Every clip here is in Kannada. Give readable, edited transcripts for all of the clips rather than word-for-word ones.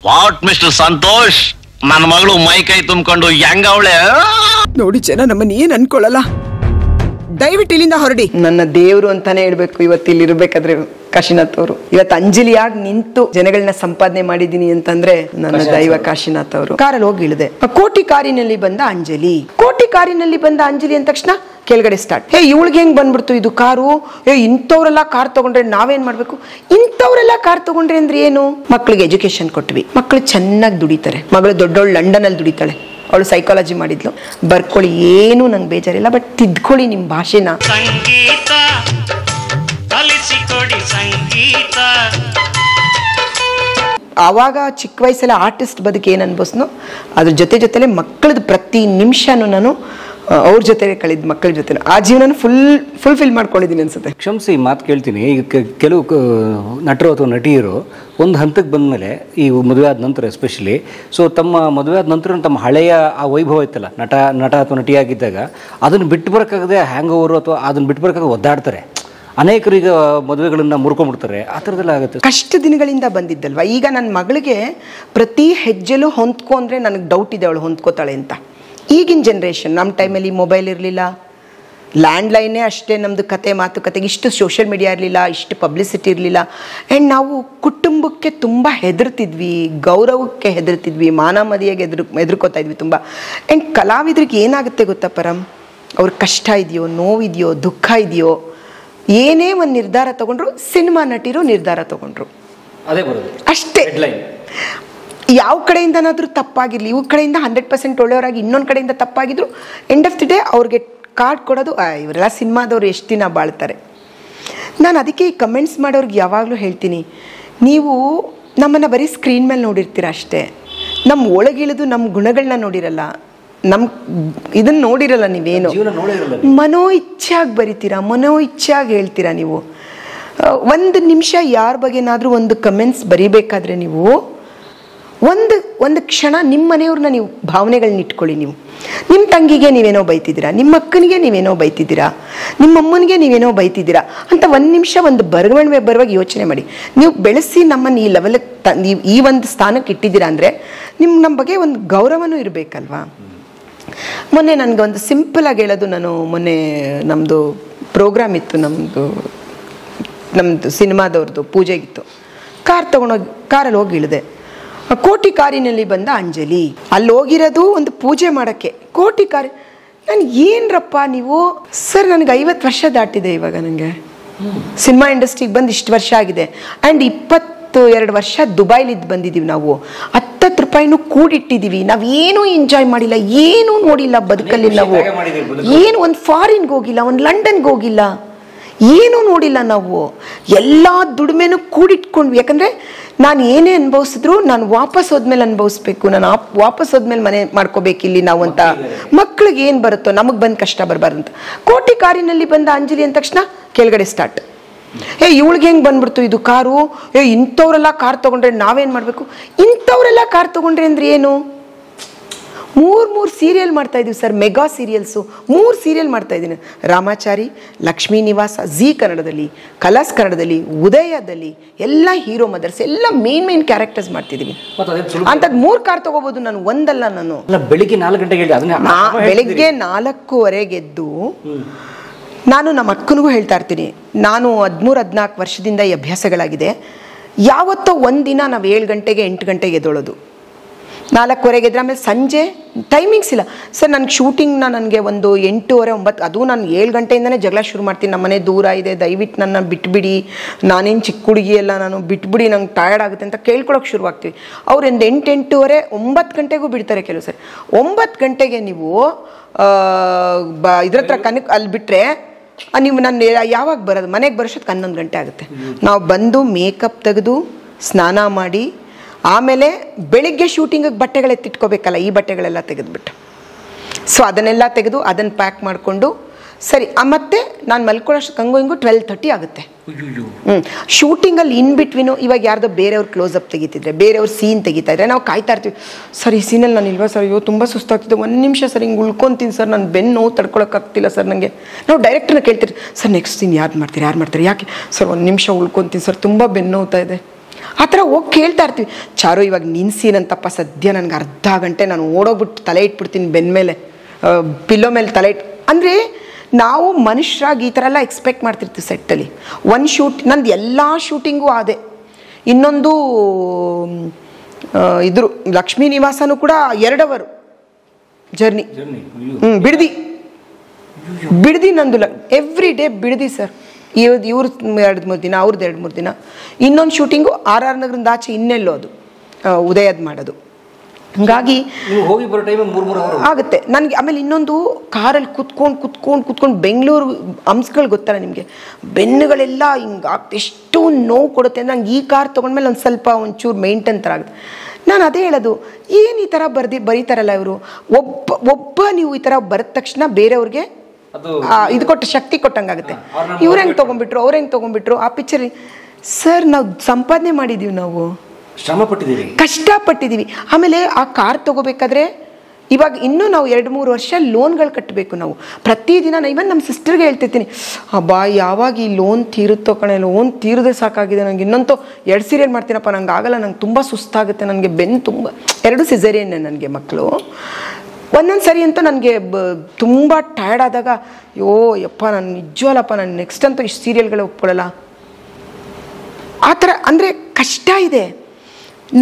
ವಾಟ್ ಮಿಸ್ಟರ್ ಸಂತೋಷ್, ನನ್ನ ಮಗಳು ಮೈ ಕೈ ತುಂಬಿಕೊಂಡು ಹೆಂಗ ಅವಳೆ ನೋಡಿ. ಜನ ನಮ್ಮನ್ನ ಏನ್ ಅನ್ಕೊಳ್ಳಲ್ಲ. ದಯವಿಟ್ಟು ಇಲ್ಲಿಂದ ಹೊರಡಿ. ನನ್ನ ದೇವ್ರು ಅಂತಾನೆ ಹೇಳ್ಬೇಕು. ಇವತ್ತು ಇಲ್ಲಿ ಇರ್ಬೇಕಾದ್ರೆ ಕಾಶಿನಾಥ್ ಅವರು ಇವತ್ತು ಅಂಜಲಿಯಾಗಿ ನಿಂತು ಜನಗಳನ್ನ ಸಂಪಾದನೆ ಮಾಡಿದೀನಿ ಅಂತಂದ್ರೆ ನನ್ನ ದೈವ ಕಾಶಿನಾಥ್ ಅವರು. ಕಾರಲ್ಲಿ ಹೋಗಿ ಇಳಿದೆ. ಕೋಟಿ ಕಾರಿನಲ್ಲಿ ಬಂದ ಅಂಜಲಿ. ಕೋಟಿ ಕಾರಿನಲ್ಲಿ ಬಂದ ಅಂಜಲಿ ಅಂದ ತಕ್ಷಣ ಕೆಳಗಡೆ ಸ್ಟಾರ್ಟ್. ಇವಳಿಗೆ ಹೆಂಗ್ ಬಂದ್ಬಿಡ್ತು ಇದು ಕಾರು? ಇಂಥವ್ರೆಲ್ಲ ಕಾರ್ ತಗೊಂಡ್ರೆ ನಾವೇನ್ ಮಾಡ್ಬೇಕು? ಇಂಥವ್ರೆಲ್ಲ ಕಾರ್ ತಗೊಂಡ್ರೆ ಅಂದ್ರೆ ಏನು? ಮಕ್ಳಿಗೆ ಎಜುಕೇಶನ್ ಕೊಟ್ವಿ. ಮಕ್ಳು ಚೆನ್ನಾಗಿ ದುಡಿತಾರೆ. ಮಗಳು ದೊಡ್ಡವಳು ಲಂಡನ್ ಅಲ್ಲಿ ದುಡಿತಾಳೆ. ಅವಳು ಸೈಕಾಲಜಿ ಮಾಡಿದ್ಲು. ಬರ್ಕೊಳ್ಳಿ, ಏನು ನಂಗೆ ಬೇಜಾರಿಲ್ಲ, ಬಟ್ ತಿದ್ಕೊಳ್ಳಿ ನಿಮ್ ಭಾಷೆನ. ಸಂಗೀತ ಕಲಿಸಿಕೊಡಿ ಸಂಗೀತ. ಆವಾಗ ಚಿಕ್ಕ ವಯಸ್ಸಲ್ಲಿ ಆರ್ಟಿಸ್ಟ್ ಬದುಕು ಏನು ಅನ್ಭವಿಸ್ನೋ ಅದ್ರ ಜೊತೆಲೆ ಮಕ್ಕಳದ ಪ್ರತಿ ನಿಮಿಷನೂ ನಾನು ಅವ್ರ ಜೊತೆ ಕಳೆದ ಮಕ್ಕಳ ಜೊತೆ ಆ ಜೀವನ ಫುಲ್ಫಿಲ್ ಮಾಡ್ಕೊಂಡಿದ್ದೀನಿ ಅನ್ಸುತ್ತೆ. ಕ್ಷಮಿಸಿ ಮಾತು ಕೇಳ್ತೀನಿ. ಈಗ ಕೆಲವು ನಟರು ಅಥವಾ ನಟಿಯರು ಒಂದು ಹಂತಕ್ಕೆ ಬಂದಮೇಲೆ ಈ ಮದುವೆ ಆದ ನಂತರ ಎಸ್ಪೆಷಲಿ ತಮ್ಮ ಮದುವೆ ಆದ ನಂತರ ತಮ್ಮ ಹಳೆಯ ಆ ವೈಭವ ಇತ್ತಲ್ಲ, ನಟ ಅಥವಾ ನಟಿಯಾಗಿದ್ದಾಗ ಅದನ್ನು ಬಿಟ್ಟು ಬರೋಕ್ಕಾಗದೆ ಹ್ಯಾಂಗ್ ಓವರು ಅಥವಾ ಅದನ್ನು ಬಿಟ್ಟು ಬರೋಕ್ಕಾಗ ಒದ್ದಾಡ್ತಾರೆ. ಅನೇಕರು ಈಗ ಮದುವೆಗಳನ್ನ ಮುರ್ಕೊಂಡ್ಬಿಡ್ತಾರೆ. ಆ ಥರದ್ದೆಲ್ಲ ಆಗುತ್ತೆ. ಕಷ್ಟ ದಿನಗಳಿಂದ ಬಂದಿದ್ದಲ್ವ. ಈಗ ನನ್ನ ಮಗಳಿಗೆ ಪ್ರತಿ ಹೆಜ್ಜೆಲೂ ಹೊಂದ್ಕೊ ಅಂದರೆ ನನಗೆ ಡೌಟ್ ಇದೆ ಅವಳು ಹೊಂದ್ಕೋತಾಳೆ ಅಂತ. ಈಗಿನ ಜನ್ರೇಷನ್, ನಮ್ಮ ಟೈಮಲ್ಲಿ ಮೊಬೈಲ್ ಇರಲಿಲ್ಲ, ಲ್ಯಾಂಡ್ಲೈನೇ ಅಷ್ಟೇ ನಮ್ಮದು ಕತೆ ಮಾತುಕತೆಗೆ. ಇಷ್ಟು ಸೋಷಿಯಲ್ ಮೀಡಿಯಾ ಇರಲಿಲ್ಲ, ಇಷ್ಟು ಪಬ್ಲಿಸಿಟಿ ಇರಲಿಲ್ಲ. ಆ್ಯಂಡ್ ನಾವು ಕುಟುಂಬಕ್ಕೆ ತುಂಬ ಹೆದರ್ತಿದ್ವಿ, ಗೌರವಕ್ಕೆ ಹೆದರ್ತಿದ್ವಿ, ಮಾನ ಮರ್ಯಾದೆಗೆ ಹೆದರ್ಕೋತಾ ಇದ್ವಿ ತುಂಬ. ಆ್ಯಂಡ್ ಕಲಾವಿದ್ರಿಗೆ ಏನಾಗುತ್ತೆ ಗೊತ್ತಾ ಪರಂ, ಅವ್ರ ಕಷ್ಟ ಇದೆಯೋ, ನೋವಿದೆಯೋ, ದುಃಖ ಇದೆಯೋ, ಏನೇ ಒಂದು ನಿರ್ಧಾರ ತಗೊಂಡ್ರು, ಸಿನಿಮಾ ನಟಿರು ನಿರ್ಧಾರ ತಗೊಂಡ್ರು ಅದೇ ಬರೋದು ಅಷ್ಟೇ. ಯಾವ ಕಡೆಯಿಂದನಾದರೂ ತಪ್ಪಾಗಿರಲಿ, ಇವ್ರ ಕಡೆಯಿಂದ 100% ಒಳ್ಳೆಯವರಾಗಿ ಇನ್ನೊಂದು ಕಡೆಯಿಂದ ತಪ್ಪಾಗಿದ್ರು, ಎಂಡ್ ಆಫ್ ದಿ ಡೇ ಅವ್ರಿಗೆ ಕಾರ್ಡ್ ಕೊಡೋದು ಇವರೆಲ್ಲ ಸಿನಿಮಾದವ್ರು ಎಷ್ಟು ದಿನ ಬಾಳ್ತಾರೆ. ನಾನು ಅದಕ್ಕೆ ಈ ಕಮೆಂಟ್ಸ್ ಮಾಡೋರಿಗೆ ಯಾವಾಗಲೂ ಹೇಳ್ತೀನಿ, ನೀವು ನಮ್ಮನ್ನು ಬರೀ ಸ್ಕ್ರೀನ್ ಮೇಲೆ ನೋಡಿರ್ತೀರ ಅಷ್ಟೇ, ನಮ್ಮ ಒಳಗಿಳಿದು ನಮ್ಮ ಗುಣಗಳನ್ನ ನೋಡಿರಲ್ಲ, ನಮ್ಮ ಇದನ್ನು ನೋಡಿರಲ್ಲ. ನೀವೇನು ಮನೋ ಇಚ್ಛೆಯಾಗಿ ಬರಿತೀರಾ, ಮನೋ ಇಚ್ಛೆಯಾಗಿ ಹೇಳ್ತೀರಾ. ನೀವು ಒಂದು ನಿಮಿಷ ಯಾರ ಬಗ್ಗೆನಾದರೂ ಒಂದು ಕಮೆಂಟ್ಸ್ ಬರಿಬೇಕಾದ್ರೆ ನೀವು ಒಂದು ಕ್ಷಣ ನಿಮ್ಮ ಮನೆಯವ್ರನ್ನ ನೀವು ಭಾವನೆಗಳನ್ನ ಇಟ್ಕೊಳ್ಳಿ. ನೀವು ನಿಮ್ಮ ತಂಗಿಗೆ ನೀವೇನೋ ಬೈತಿದ್ದೀರಾ, ನಿಮ್ಮ ಅಕ್ಕನಿಗೆ ನೀವೇನೋ ಬೈತಿದ್ದೀರಾ, ನಿಮ್ಮ ಅಮ್ಮನಿಗೆ ನೀವೇನೋ ಬೈತಿದ್ದೀರಾ ಅಂತ ಒಂದು ನಿಮಿಷ ಒಂದು ಬರುವಾಗ ಯೋಚನೆ ಮಾಡಿ. ನೀವು ಬೆಳೆಸಿ ನಮ್ಮನ್ನು ಈ ಲೆವೆಲ್ಗೆ ನೀವು ಈ ಒಂದು ಸ್ಥಾನಕ್ಕೆ ಇಟ್ಟಿದ್ದೀರಾ ಅಂದರೆ ನಮ್ಮ ಬಗ್ಗೆ ಒಂದು ಗೌರವನೂ ಇರಬೇಕಲ್ವಾ. ಮೊನ್ನೆ ನನಗೆ ಒಂದು ಸಿಂಪಲಾಗಿ ಹೇಳೋದು, ನಾನು ಮೊನ್ನೆ ನಮ್ಮದು ಪ್ರೋಗ್ರಾಮ್ ಇತ್ತು, ನಮ್ಮದು ಸಿನಿಮಾದವ್ರದ್ದು ಪೂಜೆಗಿತ್ತು. ಕಾರಲ್ಲಿ ಹೋಗಿ ಇಳಿದೆ. ಕೋಟಿ ಕಾರಿನಲ್ಲಿ ಬಂದ ಅಂಜಲಿ. ಅಲ್ಲಿ ಹೋಗಿರೋದು ಒಂದು ಪೂಜೆ ಮಾಡೋಕ್ಕೆ. ಕೋಟಿ ಕಾರಿ ನಾನು ಏನರಪ್ಪ ನೀವು ಸರ್, ನನಗೆ 50 ವರ್ಷ ದಾಟಿದೆ ಇವಾಗ. ನನಗೆ ಸಿನಿಮಾ ಇಂಡಸ್ಟ್ರಿಗೆ ಬಂದು ಇಷ್ಟು ವರ್ಷ ಆಗಿದೆ. ಆ್ಯಂಡ್ 22 ವರ್ಷ ದುಬೈಲಿದ್ದು ಬಂದಿದ್ದೀವಿ ನಾವು. 10 ರೂಪಾಯಿನೂ ಕೂಡಿಟ್ಟಿದ್ದೀವಿ. ನಾವೇನೂ ಎಂಜಾಯ್ ಮಾಡಿಲ್ಲ, ಏನೂ ನೋಡಿಲ್ಲ ಬದುಕಲ್ಲಿ. ನಾವು ಏನು ಒಂದು ಫಾರಿನ್ಗೆ ಹೋಗಿಲ್ಲ, ಒಂದು ಲಂಡನ್ಗೆ ಹೋಗಿಲ್ಲ, ಏನೂ ನೋಡಿಲ್ಲ. ನಾವು ಎಲ್ಲ ದುಡಿಮೆನೂ ಕೂಡಿಟ್ಕೊಂಡ್ವಿ. ಯಾಕಂದರೆ ನಾನು ಏನೇ ಅನುಭವಿಸಿದ್ರು ನಾನು ವಾಪಸ್ ಹೋದ್ಮೇಲೆ ಅನುಭವಿಸ್ಬೇಕು, ನಾನು ವಾಪಸ್ ಹೋದ್ಮೇಲೆ ಮನೆ ಮಾಡ್ಕೋಬೇಕಿಲ್ಲಿ ನಾವು ಅಂತ. ಮಕ್ಳಿಗೆ ಏನು ಬರುತ್ತೋ ನಮಗೆ ಬಂದು ಕಷ್ಟ ಬರಬಾರ್ದು ಅಂತ. ಕೋಟಿ ಕಾರಿನಲ್ಲಿ ಬಂದ ಅಂಜಲಿ ಅಂದ ತಕ್ಷಣ ಕೆಳಗಡೆ ಸ್ಟಾರ್ಟ್. ಇವಳಿಗೆ ಹೆಂಗೆ ಬಂದ್ಬಿಡ್ತು ಇದು ಕಾರು? ಇಂಥವ್ರೆಲ್ಲ ಕಾರ್ ತಗೊಂಡ್ರೆ ನಾವೇನು ಮಾಡಬೇಕು? ಇಂಥವ್ರೆಲ್ಲ ಕಾರ್ ತಗೊಂಡ್ರೆ ಅಂದ್ರೆ ಏನು? 3 ಸೀರಿಯಲ್ ಮಾಡ್ತಾ ಇದ್ದೀವಿ ಸರ್, ಮೆಗಾ ಸೀರಿಯಲ್ಸು 3 ಸೀರಿಯಲ್ ಮಾಡ್ತಾ ಇದ್ದೀನಿ. ರಾಮಾಚಾರಿ, ಲಕ್ಷ್ಮೀ ನಿವಾಸ, ಜಿ ಕನ್ನಡದಲ್ಲಿ, ಕಲರ್ಸ್ ಕನ್ನಡದಲ್ಲಿ, ಉದಯದಲ್ಲಿ ಎಲ್ಲ ಹೀರೋ ಮದರ್ಸ್, ಎಲ್ಲ ಮೇನ್ ಕ್ಯಾರೆಕ್ಟರ್ಸ್ ಮಾಡ್ತಿದ್ದೀವಿ. ಅಂಥದ್ದು 3 ಕಾರ್ ತಗೋಬೋದು ನಾನು, ಒಂದಲ್ಲ. ನಾನು ಬೆಳಿಗ್ಗೆ 4 ಗಂಟೆಗೆ ಬೆಳಿಗ್ಗೆ 4:15 ಎದ್ದು ನಾನು ನಮ್ಮ ಅಕ್ಕನಿಗೂ ಹೇಳ್ತಾ ಇರ್ತೀನಿ, ನಾನು 13-14 ವರ್ಷದಿಂದ ಈ ಅಭ್ಯಾಸಗಳಾಗಿದೆ. ಯಾವತ್ತೋ ಒಂದಿನ ನಾವು 7 ಗಂಟೆಗೆ 8 ಗಂಟೆಗೆ ಎದ್ದೊಳೋದು, 4:15 ಎದ್ರೆ. ಆಮೇಲೆ ಸಂಜೆ ಟೈಮಿಂಗ್ಸ್ ಇಲ್ಲ ಸರ್ ನನಗೆ. ಶೂಟಿಂಗ್ನ ನನಗೆ ಒಂದು 8:30-9, ಅದು ನಾನು 7 ಗಂಟೆಯಿಂದನೇ ಜಗಳ ಶುರು ಮಾಡ್ತೀನಿ. ನಮ್ಮ ಮನೆ ದೂರ ಇದೆ, ದಯವಿಟ್ಟು ನನ್ನ ಬಿಟ್ಬಿಡಿ, ನಾನೇನು ಚಿಕ್ಕ ಹುಡುಗಿ ಎಲ್ಲ, ನಾನು ಬಿಟ್ಬಿಡಿ, ನಂಗೆ ಟಯರ್ಡ್ ಆಗುತ್ತೆ ಅಂತ ಕೇಳ್ಕೊಳಕ್ಕೆ ಶುರುವಾಗ್ತೀವಿ. ಅವ್ರಿಂದ 8-8:30, 9 ಗಂಟೆಗೂ ಬಿಡ್ತಾರೆ ಕೆಲವು ಸರ್. 9 ಗಂಟೆಗೆ ನೀವು ಇದ್ರ ಹತ್ರ ಅಲ್ಲಿ ಬಿಟ್ಟರೆ ನೀವು ನಾನು ಯಾವಾಗ ಬರೋದು? ಮನೆಗೆ ಬರೋಷ್ಟೊತ್ತಿಗೆ 11 ಗಂಟೆ ಆಗುತ್ತೆ. ನಾವು ಬಂದು ಮೇಕಪ್ ತೆಗೆದು ಸ್ನಾನ ಮಾಡಿ ಆಮೇಲೆ ಬೆಳಿಗ್ಗೆ ಶೂಟಿಂಗಿಗೆ ಬಟ್ಟೆಗಳೆತ್ತಿಟ್ಕೋಬೇಕಲ್ಲ, ಈ ಬಟ್ಟೆಗಳೆಲ್ಲ ತೆಗೆದುಬಿಟ್ಟು ಅದನ್ನೆಲ್ಲ ತೆಗೆದು ಅದನ್ನು ಪ್ಯಾಕ್ ಮಾಡಿಕೊಂಡು ಸರಿ. ಮತ್ತೆ ನಾನು ಮಲ್ಕೊಳ್ಳೋಷ್ಟು ಹಂಗೋ ಹಿಂಗೋ 12:30 ಆಗುತ್ತೆ. ಶೂಟಿಂಗಲ್ಲಿ ಇನ್ ಬಿಟ್ವೀನು ಇವಾಗ ಯಾರ್ದೋ ಬೇರೆಯವ್ರು ಕ್ಲೋಸಪ್ ತೆಗಿತಿದ್ರೆ, ಬೇರೆಯವ್ರು ಸೀನ್ ತೆಗಿತಾ ಇದ್ರೆ ನಾವು ಕಾಯ್ತಾ ಇರ್ತೀವಿ. ಸರ್ ಈ ಸೀನಲ್ಲಿ ನಾನು ಇಲ್ವಾ ಸರ್, ಅಯ್ಯೋ ತುಂಬ ಸುಸ್ತಾಗ್ತಿದೆ, 1 ನಿಮಿಷ ಸರ್ ಹಿಂಗೆ ಉಳ್ಕೊತೀನಿ ಸರ್, ನಾನು ಬೆನ್ನು ನೋವು ತಡ್ಕೊಳಕ್ಕಾಗ್ತಿಲ್ಲ ಸರ್ ನನಗೆ. ನಾವು ಡೈರೆಕ್ಟ್ರನ್ನ ಕೇಳ್ತೀರಿ, ಸರ್ ನೆಕ್ಸ್ಟ್ ಸೀನ್ ಯಾರು ಮಾಡ್ತೀರಿ ಯಾಕೆ ಸರ್? 1 ನಿಮಿಷ ಉಳ್ಕೊತೀನಿ ಸರ್, ತುಂಬ ಬೆನ್ನು ನೋವ್ತಾ ಇದೆ. ಆ ಥರ ಹೋಗಿ ಕೇಳ್ತಾ ಇರ್ತೀವಿ. ಚಾರು ಇವಾಗ ನಿನ್ಸಿನಂತಪ್ಪ ಸದ್ಯ ನನಗೆ ಅರ್ಧ ಗಂಟೆ ನಾನು ಓಡೋಗ್ಬಿಟ್ಟು ತಲೆ ಇಟ್ಬಿಡ್ತೀನಿ ಬೆನ್ನ ಮೇಲೆ, ಪಿಲ್ಲೋ ಮೇಲೆ ತಲೆ ಅಂದರೆ ನಾವು ಮನುಷ್ಯರಾಗಿ ಈ ಥರ ಎಲ್ಲ ಎಕ್ಸ್ಪೆಕ್ಟ್ ಮಾಡ್ತಿರ್ತೀವಿ ಸೆಟ್ಟಲ್ಲಿ. ಒಂದು ಶೂಟ್ ನಂದು ಎಲ್ಲ ಶೂಟಿಂಗು ಅದೇ. ಇನ್ನೊಂದು ಇದ್ರು ಲಕ್ಷ್ಮೀ ನಿವಾಸನೂ ಕೂಡ 2 ಅವರ್ ಜರ್ನಿ. ಬಿಡದಿ ನಂದು ಎವ್ರಿ ಡೇ ಬಿಡದಿ ಸರ್. ಇವ್ರು 2-3 ದಿನ, ಅವ್ರದ್ದು 2-3 ದಿನ. ಇನ್ನೊಂದು ಶೂಟಿಂಗು RR ನಗರದಿಂದ ಆಚೆ ಇನ್ನೆಲ್ಲೋ ಅದು ಉದಯದ ಮಾಡೋದು. ಹಂಗಾಗಿ ಹೋಗಿ ಬರೋ ಟೈಮ್ 3 ಅವರ್ ಆಗುತ್ತೆ ನನಗೆ. ಆಮೇಲೆ ಇನ್ನೊಂದು ಕಾರಲ್ಲಿ ಕುತ್ಕೊಂಡು ಬೆಂಗಳೂರು ಹಂಸ್ಗಳು ಗೊತ್ತಲ್ಲ ನಿಮಗೆ, ಬೆನ್ನುಗಳೆಲ್ಲ ಹಿಂಗೆ ಎಷ್ಟು ನೋವು ಕೊಡುತ್ತೆ ಅಂದರೆ ನಂಗೆ ಈ ಕಾರ್ ತೊಗೊಂಡ್ಮೇಲೆ ಒಂದು ಸ್ವಲ್ಪ ಒಂಚೂರು ಮೇಂಟೈನ್ ಥರ ಆಗುತ್ತೆ. ನಾನು ಅದೇ ಹೇಳೋದು, ಏನು ಈ ಥರ ಬರೀತಾರಲ್ಲ ಇವರು. ಒಬ್ಬ ನೀವು ಈ ಥರ ಬರೆದ ತಕ್ಷಣ ಬೇರೆಯವ್ರಿಗೆ ಇದು ಕೊಟ್ಟು ಶಕ್ತಿ ಕೊಟ್ಟಂಗಾಗುತ್ತೆ. ಇವ್ರು ಹೆಂಗೆ ತೊಗೊಂಡ್ಬಿಟ್ರು, ಅವ್ರು ಹೆಂಗೆ ತೊಗೊಂಡ್ಬಿಟ್ರು. ಆ ಪಿಕ್ಚರ್ ಸರ್ ನಾವು ಸಂಪಾದನೆ ಮಾಡಿದ್ದೀವಿ, ನಾವು ಶ್ರಮ ಪಟ್ಟಿದ್ದೀವಿ, ಕಷ್ಟಪಟ್ಟಿದ್ದೀವಿ. ಆಮೇಲೆ ಆ ಕಾರ್ ತೊಗೋಬೇಕಾದ್ರೆ ಇವಾಗ ಇನ್ನೂ ನಾವು 2-3 ವರ್ಷ ಲೋನ್ಗಳು ಕಟ್ಟಬೇಕು ನಾವು ಪ್ರತಿದಿನ. ನಾನು ಇವನ್ ನಮ್ಮ ಸಿಸ್ಟರ್ಗೆ ಹೇಳ್ತಿರ್ತೀನಿ, ಅಬ್ಬಾ ಯಾವಾಗ ಈ ಲೋನ್ ತೀರುತ್ತೋ ಕಣೆ, ಲೋನ್ ತೀರಿದ್ರೆ ಸಾಕಾಗಿದೆ ನನಗೆ. ಇನ್ನೊಂದು 2 ಸೀರಿಯಲ್ ಮಾಡ್ತೀನಪ್ಪ, ನಂಗೆ ಆಗಲ್ಲ, ನಂಗೆ ತುಂಬ ಸುಸ್ತಾಗುತ್ತೆ, ನನಗೆ ಬೆನ್ನು ತುಂಬ. 2 ಸಿಸೇರಿಯನ್ನೇ ನನಗೆ ಮಕ್ಕಳು. ಒಂದೊಂದು ಸರಿ ಅಂತೂ ನನಗೆ ತುಂಬ ಟಯರ್ಡ್ ಆದಾಗ ಯಪ್ಪ ನಾನು ನಿಜವಲ್ಲಪ್ಪ ನಾನು ನೆಕ್ಸ್ಟ್ ಅಂತೂ ಇಷ್ಟು ಸೀರಿಯಲ್ಗಳು ಒಪ್ಕೊಳ್ಳಲ್ಲ ಆ ಥರ. ಅಂದರೆ ಕಷ್ಟ ಇದೆ.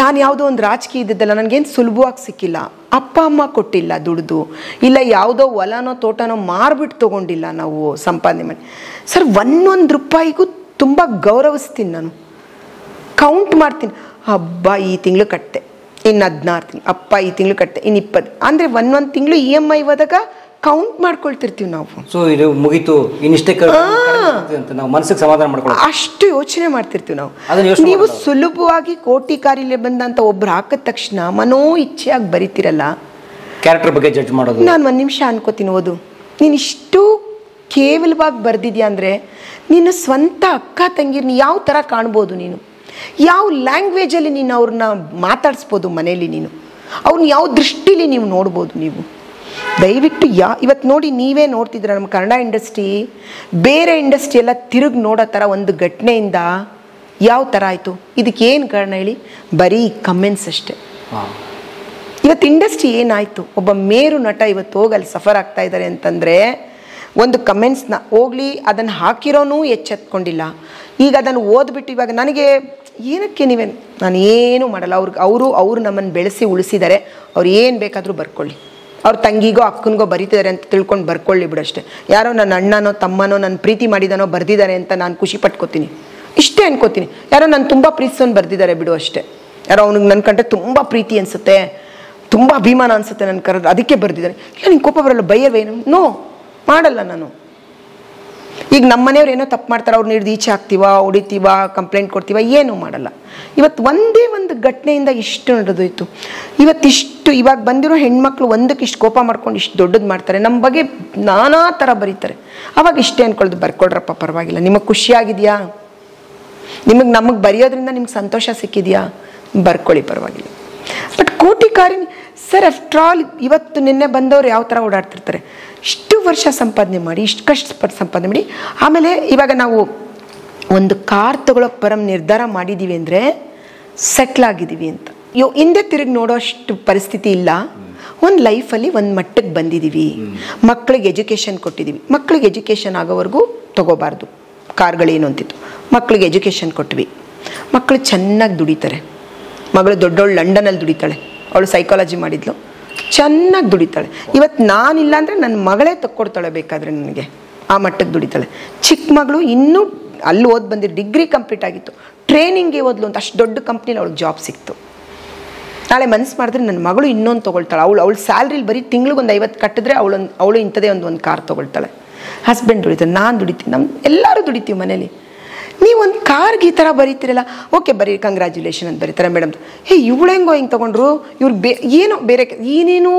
ನಾನು ಯಾವುದೋ ಒಂದು ರಾಜಕೀಯ ಇದ್ದಿದ್ದಲ್ಲ, ನನಗೇನು ಸುಲಭವಾಗಿ ಸಿಕ್ಕಿಲ್ಲ. ಅಪ್ಪ ಅಮ್ಮ ಕೊಟ್ಟಿಲ್ಲ ದುಡ್ದು, ಇಲ್ಲ ಯಾವುದೋ ಹೊಲನೋ ತೋಟನೋ ಮಾರ್ಬಿಟ್ಟು ತೊಗೊಂಡಿಲ್ಲ ನಾವು ಸಂಪಾದನೆ ಮಾಡಿ. ಸರ್ 1 ರೂಪಾಯಿಗೂ ತುಂಬ ಗೌರವಿಸ್ತೀನಿ ನಾನು. ಕೌಂಟ್ ಮಾಡ್ತೀನಿ, ಹಬ್ಬ ಈ ತಿಂಗಳು ಕಟ್ಟೆ, ಇನ್ನು 16 ತಿಂಗಳು, ಅಪ್ಪ ಈ ತಿಂಗಳು ಕಟ್ಟೆ, ಇನ್ನು 20. ಅಂದರೆ 1 ತಿಂಗಳು EMI ಹೋದಾಗ ಕೌಂಟ್ ಮಾಡ್ಕೊಳ್ತಿರ್ತೀವಿ ನಾವು. ಸೊ ಇದು ಮುಗೀತು ಇನ್ನಿಷ್ಟೇ ಅಂತ ನಾವು ಮನಸ್ಸಿಗೆ ಸಮಾಧಾನ ಮಾಡ್ಕೊಳ್ಳೋದು, ಅಷ್ಟು ಯೋಚನೆ ಮಾಡ್ತಿರ್ತೀವಿ ನಾವು. ನೀವು ಸುಲಭವಾಗಿ ಕೋಟಿ ಕಾರಿಲೆ ಬಂದಂತ ಒಬ್ರು ಹಾಕಿದ ತಕ್ಷಣ ಮನೋ ಇಚ್ಛೆಯಾಗಿ ಬರೀತಿರಲ್ಲ, ಕ್ಯಾರೆಕ್ಟರ್ ಬಗ್ಗೆ ಜಡ್ಜ್ ಮಾಡೋದು. ನಾನು 1 ನಿಮಿಷ ಅನ್ಕೋತೀನಿ, ಓದು ನೀನು ಇಷ್ಟು ಕೇವಲವಾಗಿ ಬರ್ದಿದ್ಯಾ ಅಂದರೆ ನಿನ್ನ ಸ್ವಂತ ಅಕ್ಕ ತಂಗಿರ್ನ ಯಾವ ಥರ ಕಾಣ್ಬೋದು ನೀನು, ಯಾವ ಲ್ಯಾಂಗ್ವೇಜಲ್ಲಿ ನೀನು ಅವ್ರನ್ನ ಮಾತಾಡಿಸ್ಬೋದು ಮನೇಲಿ, ನೀನು ಅವ್ರನ್ನ ಯಾವ ದೃಷ್ಟಿಲಿ ನೀವು ನೋಡ್ಬೋದು. ನೀವು ದಯವಿಟ್ಟು ಇವತ್ತು ನೋಡಿ, ನೀವೇ ನೋಡ್ತಿದ್ರ ನಮ್ಮ ಕನ್ನಡ ಇಂಡಸ್ಟ್ರಿ ಬೇರೆ ಇಂಡಸ್ಟ್ರಿ ಎಲ್ಲ ತಿರುಗಿ ನೋಡೋ ಥರ ಒಂದು ಘಟನೆಯಿಂದ ಯಾವ ಥರ ಆಯಿತು. ಇದಕ್ಕೇನು ಕಾರಣ ಹೇಳಿ? ಬರೀ ಕಮೆಂಟ್ಸ್ ಅಷ್ಟೆ. ಇವತ್ತು ಇಂಡಸ್ಟ್ರಿ ಏನಾಯಿತು? ಒಬ್ಬ ಮೇರು ನಟ ಇವತ್ತು ಹೋಗಲ್ಲಿ ಸಫರ್ ಆಗ್ತಾ ಇದ್ದಾರೆ ಅಂತಂದರೆ ಒಂದು ಕಮೆಂಟ್ಸ್ನ ಹೋಗಲಿ, ಅದನ್ನು ಹಾಕಿರೋನೂ ಎಚ್ಚೆತ್ಕೊಂಡಿಲ್ಲ. ಈಗ ಅದನ್ನು ಓದ್ಬಿಟ್ಟು ಇವಾಗ ನನಗೆ ಏನಕ್ಕೆ ನಾನು ಏನೂ ಮಾಡಲ್ಲ. ಅವರು ನಮ್ಮನ್ನು ಬೆಳೆಸಿ ಉಳಿಸಿದ್ದಾರೆ, ಅವ್ರು ಏನು ಬೇಕಾದರೂ ಬರ್ಕೊಳ್ಳಿ. ಅವ್ರ ತಂಗಿಗೋ ಅಕ್ಕನಿಗೋ ಬರೀತಿದ್ದಾರೆ ಅಂತ ತಿಳ್ಕೊಂಡು ಬರ್ಕೊಳ್ಳಿ ಬಿಡಷ್ಟೆ. ಯಾರೋ ನನ್ನ ಅಣ್ಣನೋ ತಮ್ಮನೋ ನನ್ನ ಪ್ರೀತಿ ಮಾಡಿದಾನೋ ಬರೆದಿದ್ದಾರೆ ಅಂತ ನಾನು ಖುಷಿ ಪಟ್ಕೋತೀನಿ, ಇಷ್ಟೇ ಅನ್ಕೋತೀನಿ. ಯಾರೋ ನಾನು ತುಂಬ ಪ್ರೀತಿಸೋನು ಬರೆದಿದ್ದಾರೆ ಬಿಡು ಅಷ್ಟೇ. ಯಾರೋ ಅವ್ನಿಗೆ ನನ್ನ ಕಂಡ್ರೆ ತುಂಬ ಪ್ರೀತಿ ಅನಿಸುತ್ತೆ, ತುಂಬ ಅಭಿಮಾನ ಅನಿಸುತ್ತೆ ನನ್ನ ಕರೆದು, ಅದಕ್ಕೆ ಬರೆದಿದ್ದಾರೆ. ಇಲ್ಲ ನಿಂಗೆ ಕೋಪ ಬರಲ್ಲ, ಬೈಯರ್ವೇನು? ನೋ, ಮಾಡಲ್ಲ ನಾನು. ಈಗ ನಮ್ಮ ಮನೆಯವ್ರು ಏನೋ ತಪ್ಪು ಮಾಡ್ತಾರೆ, ಅವ್ರನ್ನ ಹಿಡಿದು ಈಚೆ ಹಾಕ್ತೀವ, ಹೊಡಿತೀವ, ಕಂಪ್ಲೇಂಟ್ ಕೊಡ್ತೀವ, ಏನೂ ಮಾಡಲ್ಲ. ಇವತ್ತು ಒಂದೇ ಒಂದು ಘಟನೆಯಿಂದ ಇಷ್ಟು ನಡೆದೋಯ್ತು. ಇವಾಗ ಬಂದಿರೋ ಹೆಣ್ಮಕ್ಳು ಒಂದಕ್ಕೆ ಇಷ್ಟು ಕೋಪ ಮಾಡ್ಕೊಂಡು ಇಷ್ಟು ದೊಡ್ಡದು ಮಾಡ್ತಾರೆ, ನಮ್ಮ ಬಗ್ಗೆ ನಾನಾ ಥರ ಬರೀತಾರೆ. ಅವಾಗ ಇಷ್ಟೇ ಅನ್ಕೊಳ್ಳೋದು, ಬರ್ಕೊಳ್ರಪ್ಪ ಪರವಾಗಿಲ್ಲ, ನಿಮಗೆ ಖುಷಿಯಾಗಿದೆಯಾ, ನಮಗೆ ಬರೆಯೋದ್ರಿಂದ ನಿಮ್ಗೆ ಸಂತೋಷ ಸಿಕ್ಕಿದೆಯಾ, ಬರ್ಕೊಳ್ಳಿ ಪರವಾಗಿಲ್ಲ. ಬಟ್ ಕೋಟಿ ಕಾರಿನ ಸರ್, ಆಫ್ಟರ್ ಆಲ್ ಇವತ್ತು ನಿನ್ನೆ ಬಂದವರು ಯಾವ ಥರ ಓಡಾಡ್ತಿರ್ತಾರೆ, ಇಷ್ಟು ವರ್ಷ ಸಂಪಾದನೆ ಮಾಡಿ, ಇಷ್ಟು ಕಷ್ಟಪಟ್ಟು ಸಂಪಾದನೆ ಮಾಡಿ, ಆಮೇಲೆ ಇವಾಗ ನಾವು ಒಂದು ಕಾರ್ ತಗೊಳ್ಳೋಕೆ ನಿರ್ಧಾರ ಮಾಡಿದ್ದೀವಿ ಅಂದರೆ ಸೆಟ್ಲ್ ಆಗಿದ್ದೀವಿ ಅಂತ. ಹಿಂದೆ ತಿರುಗಿ ನೋಡೋಷ್ಟು ಪರಿಸ್ಥಿತಿ ಇಲ್ಲ. ಒಂದು ಲೈಫಲ್ಲಿ ಒಂದು ಮಟ್ಟಕ್ಕೆ ಬಂದಿದ್ದೀವಿ, ಮಕ್ಕಳಿಗೆ ಎಜುಕೇಷನ್ ಕೊಟ್ಟಿದ್ದೀವಿ. ಮಕ್ಕಳಿಗೆ ಎಜುಕೇಷನ್ ಆಗೋವರೆಗೂ ತೊಗೋಬಾರ್ದು ಕಾರ್ಗಳೇನು ಅಂತಿತ್ತು. ಮಕ್ಕಳಿಗೆ ಎಜುಕೇಷನ್ ಕೊಟ್ವಿ, ಮಕ್ಕಳು ಚೆನ್ನಾಗಿ ದುಡಿತಾರೆ. ಮಗಳು ದೊಡ್ಡವಳು ಲಂಡನಲ್ಲಿ ದುಡಿತಾಳೆ, ಅವಳು ಸೈಕಾಲಜಿ ಮಾಡಿದ್ಲು, ಚೆನ್ನಾಗಿ ದುಡಿತಾಳೆ. ಇವತ್ತು ನಾನಿಲ್ಲ ಅಂದರೆ ನನ್ನ ಮಗಳೇ ತಕ್ಕೊಡ್ತಾಳೆ ಬೇಕಾದರೆ ನನಗೆ, ಆ ಮಟ್ಟಕ್ಕೆ ದುಡಿತಾಳೆ. ಚಿಕ್ಕ ಮಗಳು ಇನ್ನೂ ಅಲ್ಲಿ ಓದಿ ಬಂದಿದ್ದು, ಡಿಗ್ರಿ ಕಂಪ್ಲೀಟ್ ಆಗಿತ್ತು, ಟ್ರೈನಿಂಗ್ಗೆ ಓದ್ಲು ಅಂತ ಅಷ್ಟು ದೊಡ್ಡ ಕಂಪ್ನಿಲಿ ಅವಳಿಗೆ ಜಾಬ್ ಸಿಕ್ತು. ನಾಳೆ ಮನಸ್ಸು ಮಾಡಿದ್ರೆ ನನ್ನ ಮಗಳು ಇನ್ನೊಂದು ತೊಗೊಳ್ತಾಳೆ. ಅವಳು ಸ್ಯಾಲ್ರಿಲಿ ಬರೀ ತಿಂಗ್ಳಿಗೆ ಒಂದು 50 ಕಟ್ಟಿದ್ರೆ ಅವಳು ಇಂಥದೇ ಒಂದು ಕಾರ್ ತೊಗೊಳ್ತಾಳೆ. ಹಸ್ಬೆಂಡ್ ದುಡಿತಾರೆ, ನಾನು ದುಡಿತೀನಿ, ಎಲ್ಲರೂ ದುಡಿತೀವಿ ಮನೇಲಿ. ನೀವೊಂದು ಕಾರ್ಗೆ ಈ ಥರ ಬರೀತಿರಲ್ಲ, ಓಕೆ ಬರೀ ಕಂಗ್ರ್ಯಾಚುಲೇಷನ್ ಅಂತ ಬರೀತಾರೆ ಮೇಡಮ್. ಇವಳು ಹೆಂಗೋ ಹಿಂಗೆ ತೊಗೊಂಡ್ರು, ಇವ್ರು ಏನೋ ಬೇರೆ ಏನೇನೋ.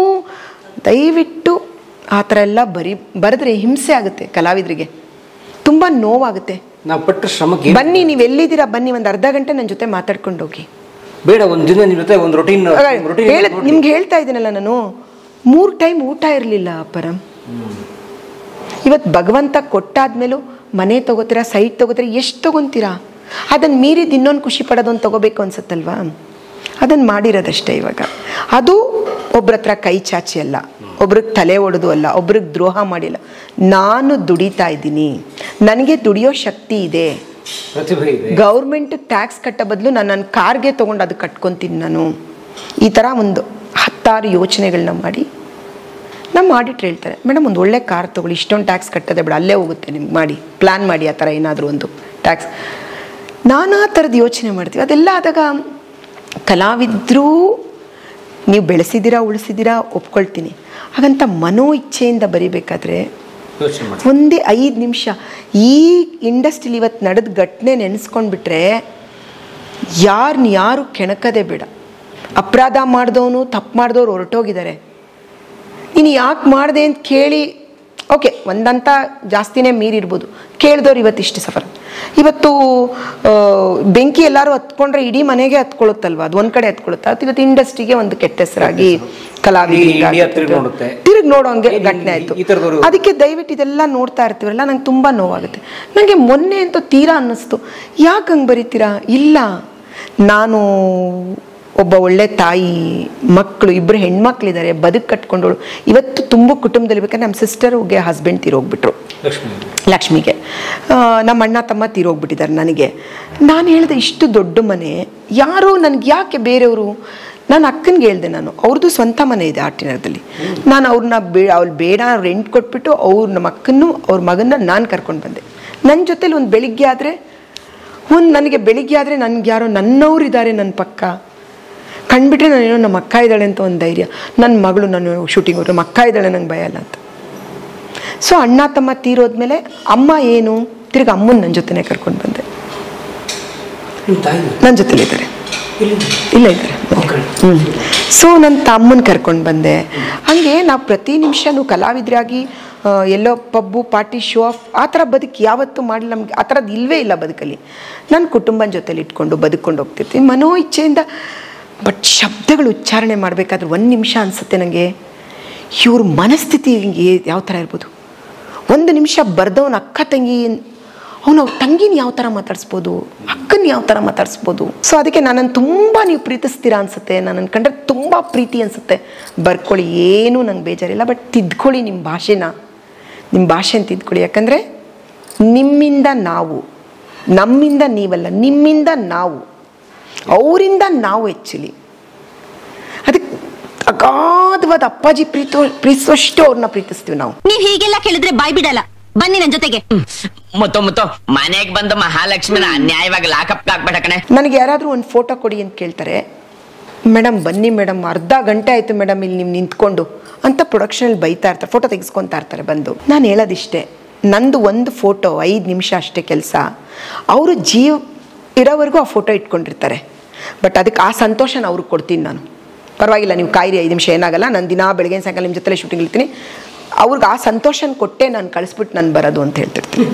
ದಯವಿಟ್ಟು ಆ ಥರ ಎಲ್ಲ ಬರೆದ್ರೆ ಹಿಂಸೆ ಆಗುತ್ತೆ ಕಲಾವಿದರಿಗೆ, ತುಂಬ ನೋವಾಗುತ್ತೆ. ನಾವು ಪಟ್ಟ ಶ್ರಮಕ್ಕೆ ಬನ್ನಿ, ನೀವು ಎಲ್ಲಿದ್ದೀರಾ ಬನ್ನಿ, ಒಂದು ಅರ್ಧ ಗಂಟೆ ನನ್ನ ಜೊತೆ ಮಾತಾಡ್ಕೊಂಡು ಹೋಗಿ. ಬೇಡ ಒಂದು ದಿನ ನಿಮ್ಮ ಜೊತೆ ಒಂದು ರೊಟೀನ್ ನಿಮ್ಗೆ ಹೇಳ್ತಾ ಇದ್ದೀನಲ್ಲ, ನಾನು 3 ಟೈಮ್ ಊಟ ಇರಲಿಲ್ಲ ಪರಂ. ಇವತ್ತು ಭಗವಂತ ಕೊಟ್ಟಾದ್ಮೇಲೂ ಮನೆ ತೊಗೋತೀರಾ, ಸೈಟ್ ತೊಗೋತೀರಾ, ಎಷ್ಟು ತೊಗೊತೀರಾ? ಅದನ್ನು ಮೀರಿದ ಇನ್ನೊಂದು ಖುಷಿ ಪಡೋದೊಂದು ತೊಗೋಬೇಕು ಅನ್ಸುತ್ತಲ್ವಾ, ಅದನ್ನು ಮಾಡಿರೋದಷ್ಟೇ ಇವಾಗ. ಅದು ಒಬ್ರ ಹತ್ರ ಕೈ ಚಾಚಿ ಅಲ್ಲ, ಒಬ್ರಿಗೆ ತಲೆ ಒಡೆದು ಅಲ್ಲ, ಒಬ್ರಿಗೆ ದ್ರೋಹ ಮಾಡಿಲ್ಲ. ನಾನು ದುಡಿತಾ ಇದ್ದೀನಿ, ನನಗೆ ದುಡಿಯೋ ಶಕ್ತಿ ಇದೆ. ಗೌರ್ಮೆಂಟ್ ಟ್ಯಾಕ್ಸ್ ಕಟ್ಟೋ ಬದಲು ನಾನು ನನ್ನ ಕಾರ್ಗೆ ತೊಗೊಂಡು ಅದು ಕಟ್ಕೊತೀನಿ ನಾನು. ಈ ಥರ ಒಂದು 10 ಯೋಚನೆಗಳನ್ನ ಮಾಡಿ ನಮ್ಮ ಆಡಿಟ್ರ್ ಹೇಳ್ತಾರೆ, ಮೇಡಮ್ ಒಂದು ಒಳ್ಳೆ ಕಾರ್ ತೊಗೊಳ್ಳಿ, ಇಷ್ಟೊಂದು ಟ್ಯಾಕ್ಸ್ ಕಟ್ಟೋದೆ ಬೇಡ, ಅಲ್ಲೇ ಹೋಗುತ್ತೆ ನಿಮ್ಗೆ, ಮಾಡಿ ಪ್ಲ್ಯಾನ್ ಮಾಡಿ ಆ ಥರ ಏನಾದರೂ ಒಂದು ಟ್ಯಾಕ್ಸ್. ನಾನಾ ಥರದ ಯೋಚನೆ ಮಾಡ್ತೀವಿ. ಅದೆಲ್ಲ ಆದಾಗ ಕಲಾವಿದರು ನೀವು ಬೆಳೆಸಿದ್ದೀರಾ ಉಳಿಸಿದ್ದೀರಾ ಒಪ್ಕೊಳ್ತೀನಿ. ಹಾಗಂತ ಮನೋ ಇಚ್ಛೆಯಿಂದ ಬರಿಬೇಕಾದ್ರೆ ಒಂದೇ 5 ನಿಮಿಷ ಈ ಇಂಡಸ್ಟ್ರಿಲಿ ಇವತ್ತು ನಡೆದ ಘಟನೆ ನೆನೆಸ್ಕೊಂಡ್ಬಿಟ್ರೆ ಯಾರು ಕೆಣಕದೇ ಬೇಡ. ಅಪರಾಧ ಮಾಡಿದವನು ತಪ್ಪು ಮಾಡಿದವ್ರು ಹೊರಟೋಗಿದ್ದಾರೆ. ನೀನು ಯಾಕೆ ಮಾಡಿದೆ ಅಂತ ಕೇಳಿ ಓಕೆ ಒಂದಂತ ಜಾಸ್ತಿನೇ ಮೀರಿರ್ಬೋದು, ಕೇಳಿದವ್ರು ಇವತ್ತಿಷ್ಟು ಸಫರ್. ಇವತ್ತು ಬೆಂಕಿ ಎಲ್ಲರೂ ಹತ್ಕೊಂಡ್ರೆ ಇಡೀ ಮನೆಗೆ ಹತ್ಕೊಳ್ಳುತ್ತಲ್ವ, ಅದು ಒಂದು ಕಡೆ ಹತ್ಕೊಳ್ಳುತ್ತೆ. ಅದು ಇವತ್ತು ಇಂಡಸ್ಟ್ರಿಗೆ ಒಂದು ಕೆಟ್ಟ ಹೆಸರಾಗಿ ಕಲಾವಿದರಿಗೆ ತಿರುಗಿ ನೋಡೋಂಗೆ ಘಟನೆ ಆಯಿತು. ಅದಕ್ಕೆ ದಯವಿಟ್ಟು ಇದೆಲ್ಲ ನೋಡ್ತಾ ಇರ್ತೀವಲ್ಲ, ನಂಗೆ ತುಂಬ ನೋವಾಗುತ್ತೆ. ನನಗೆ ಮೊನ್ನೆ ಅಂತೂ ತೀರಾ ಅನ್ನಿಸ್ತು, ಯಾಕೆ ಹಂಗೆ ಬರೀತೀರಾ? ಇಲ್ಲ, ನಾನು ಒಬ್ಬ ಒಳ್ಳೆ ತಾಯಿ, ಮಕ್ಕಳು 2 ಹೆಣ್ಮಕ್ಳಿದ್ದಾರೆ, ಬದುಕು ಕಟ್ಕೊಂಡವಳು. ಇವತ್ತು ತುಂಬ ಕುಟುಂಬದಲ್ಲಿ ಬೇಕಾದ್ರೆ ನಮ್ಮ ಸಿಸ್ಟರ್ಗೆ ಹಸ್ಬೆಂಡ್ ತೀರೋಗ್ಬಿಟ್ರು, ಲಕ್ಷ್ಮಿಗೆ. ನಮ್ಮ ಅಣ್ಣ ತಮ್ಮ ತೀರೋಗ್ಬಿಟ್ಟಿದ್ದಾರೆ. ನನಗೆ ನಾನು ಹೇಳಿದೆ ಇಷ್ಟು ದೊಡ್ಡ ಮನೆ, ಯಾರೋ ನನಗೆ ಯಾಕೆ ಬೇರೆಯವರು? ನಾನು ಅಕ್ಕನಿಗೆ ಹೇಳಿದೆ, ನಾನು ಅವ್ರದ್ದು ಸ್ವಂತ ಮನೆ ಇದೆ ಆಟಿನಗರದಲ್ಲಿ, ನಾನು ಅವ್ರನ್ನ ಅವ್ರು ಬೇಡ ರೆಂಟ್ ಕೊಟ್ಬಿಟ್ಟು ನಮ್ಮ ಅಕ್ಕನ್ನು ಅವ್ರ ಮಗನ್ನ ನಾನು ಕರ್ಕೊಂಡು ಬಂದೆ. ನನ್ನ ಜೊತೇಲಿ ಒಂದು ಬೆಳಿಗ್ಗೆ ಆದರೆ ನನಗೆ ಬೆಳಿಗ್ಗೆ ಆದರೆ ನನಗೆ ಯಾರೋ ನನ್ನವ್ರಿದ್ದಾರೆ ನನ್ನ ಪಕ್ಕ, ಕಂಡುಬಿಟ್ರೆ ನಾನೇನೋ ನಮ್ಮ ಅಕ್ಕ ಇದ್ದಾಳೆ ಅಂತ ಒಂದು ಧೈರ್ಯ. ನನ್ನ ಮಗಳು ನಾನು ಶೂಟಿಂಗ್ ಹೋದ್ರೆ ನಮ್ಮ ಅಕ್ಕ ಇದ್ದಾಳೆ, ನಂಗೆ ಭಯ ಇಲ್ಲ ಅಂತ. ಸೊ ಅಣ್ಣ ತಮ್ಮ ತೀರೋದ್ಮೇಲೆ ಅಮ್ಮ ಏನು ತಿರ್ಗಿ ಅಮ್ಮನ ನನ್ನ ಜೊತೆನೇ ಕರ್ಕೊಂಡು ಬಂದೆ. ನನ್ನ ಜೊತೆಲಿದ್ದಾರೆ, ಇಲ್ಲ ಇದ್ದಾರೆ. ಸೊ ನನ್ನ ತಮ್ಮನ ಕರ್ಕೊಂಡು ಬಂದೆ. ಹಾಗೆ ನಾವು ಪ್ರತಿ ನಿಮಿಷನೂ ಕಲಾವಿದರಾಗಿ ಎಲ್ಲೋ ಪಬ್ಬು ಪಾರ್ಟಿ ಶೋ ಆಫ್ ಆ ಥರ ಬದುಕು ಯಾವತ್ತೂ ಮಾಡಲಿ. ನಮ್ಗೆ ಆ ಥರದ್ದು ಇಲ್ಲವೇ ಇಲ್ಲ ಬದುಕಲ್ಲಿ. ನನ್ನ ಕುಟುಂಬನ ಜೊತೆಲಿ ಇಟ್ಕೊಂಡು ಬದುಕೊಂಡು ಹೋಗ್ತಿರ್ತೀನಿ ಮನೋ ಇಚ್ಛೆಯಿಂದ. ಬಟ್ ಶಬ್ದಗಳು ಉಚ್ಚಾರಣೆ ಮಾಡಬೇಕಾದ್ರೆ 1 ನಿಮಿಷ ಅನಿಸುತ್ತೆ ನನಗೆ, ಇವ್ರ ಮನಸ್ಥಿತಿ ಯಾವ ಥರ ಇರ್ಬೋದು. 1 ನಿಮಿಷ ಬರ್ದವನ ಅಕ್ಕ ತಂಗಿ, ಅವನು ಅವ್ರ ತಂಗಿನ ಯಾವ ಥರ ಮಾತಾಡಿಸ್ಬೋದು, ಅಕ್ಕನ ಯಾವ ಥರ ಮಾತಾಡಿಸ್ಬೋದು. ಸೊ ಅದಕ್ಕೆ ನನ್ನನ್ನು ತುಂಬ ನೀವು ಪ್ರೀತಿಸ್ತೀರಾ ಅನಿಸುತ್ತೆ, ನನ್ನನ್ನು ಕಂಡ್ರೆ ತುಂಬ ಪ್ರೀತಿ ಅನಿಸುತ್ತೆ. ಬರ್ಕೊಳ್ಳಿ, ಏನೂ ನಂಗೆ ಬೇಜಾರಿಲ್ಲ. ಬಟ್ ತಿದ್ಕೊಳ್ಳಿ ನಿಮ್ಮ ಭಾಷೆನ ತಿದ್ಕೊಳ್ಳಿ. ಯಾಕಂದರೆ ನಿಮ್ಮಿಂದ ನಾವು, ನಮ್ಮಿಂದ ನೀವಲ್ಲ, ನಿಮ್ಮಿಂದ ನಾವು, ಅವರಿಂದ ನಾವು ಹೆಚ್ಚಲಿ. ಅದಕ್ಕೆ ಅಗಾಧವಾದ ಅಪ್ಪಾಜಿ ಪ್ರೀತಿಸುವಷ್ಟು ಅವ್ರನ್ನ ಪ್ರೀತಿಸ್ತೀವಿ ನಾವು. ನೀವ್ ಹೀಗೆಲ್ಲ ಕೇಳಿದ್ರೆ ಬಾಯ್ ಬಿಡಲ್ಲ, ಬನ್ನಿ ನನ್ನ ಜೊತೆಗೆ. ಮುತ್ತು ಮನೆಗೆ ಬಂದ ಮಹಾಲಕ್ಷ್ಮಿನ ಅನ್ಯಾಯವಾಗಿ ಲಾಕಪ್ ಹಾಕ್ಬೇಡ ಕಣೆ. ನನಗೆ ಯಾರಾದರೂ ಒಂದು ಫೋಟೋ ಕೊಡಿ ಅಂತ ಕೇಳ್ತಾರೆ, ಮೇಡಮ್ ಬನ್ನಿ ಮೇಡಮ್, ಅರ್ಧ ಗಂಟೆ ಆಯಿತು ಮೇಡಮ್ ಇಲ್ಲಿ ನೀವು ನಿಂತ್ಕೊಂಡು ಅಂತ ಪ್ರೊಡಕ್ಷನಲ್ಲಿ ಬೈತಾ ಇರ್ತಾರೆ, ಫೋಟೋ ತೆಗೆಸ್ಕೊತಾ ಇರ್ತಾರೆ ಬಂದು. ನಾನು ಹೇಳೋದಿಷ್ಟೇ, ನಂದು ಒಂದು ಫೋಟೋ 5 ನಿಮಿಷ ಅಷ್ಟೇ ಕೆಲಸ. ಅವರು ಇರೋವರೆಗೂ ಆ ಫೋಟೋ ಇಟ್ಕೊಂಡಿರ್ತಾರೆ. ಬಟ್ ಅದಕ್ಕೆ ಆ ಸಂತೋಷನ ಅವ್ರಿಗೆ ಕೊಡ್ತೀನಿ ನಾನು. ಪರವಾಗಿಲ್ಲ ನೀವು ಕಾಯಿರಿ, 5 ನಿಮಿಷ ಏನಾಗಲ್ಲ, ನಾನು ದಿನ ಬೆಳಗ್ಗೆ ಸಾಯಂಕಾಲ ನಿಮ್ಮ ಜೊತೆ ಶೂಟಿಂಗ್ ಇರ್ತೀನಿ. ಅವ್ರಿಗೆ ಆ ಸಂತೋಷನ ಕೊಟ್ಟೆ ನಾನು ಕಳಿಸ್ಬಿಟ್ಟು ನಾನು ಬರೋದು ಅಂತ ಹೇಳ್ತಿರ್ತೀನಿ.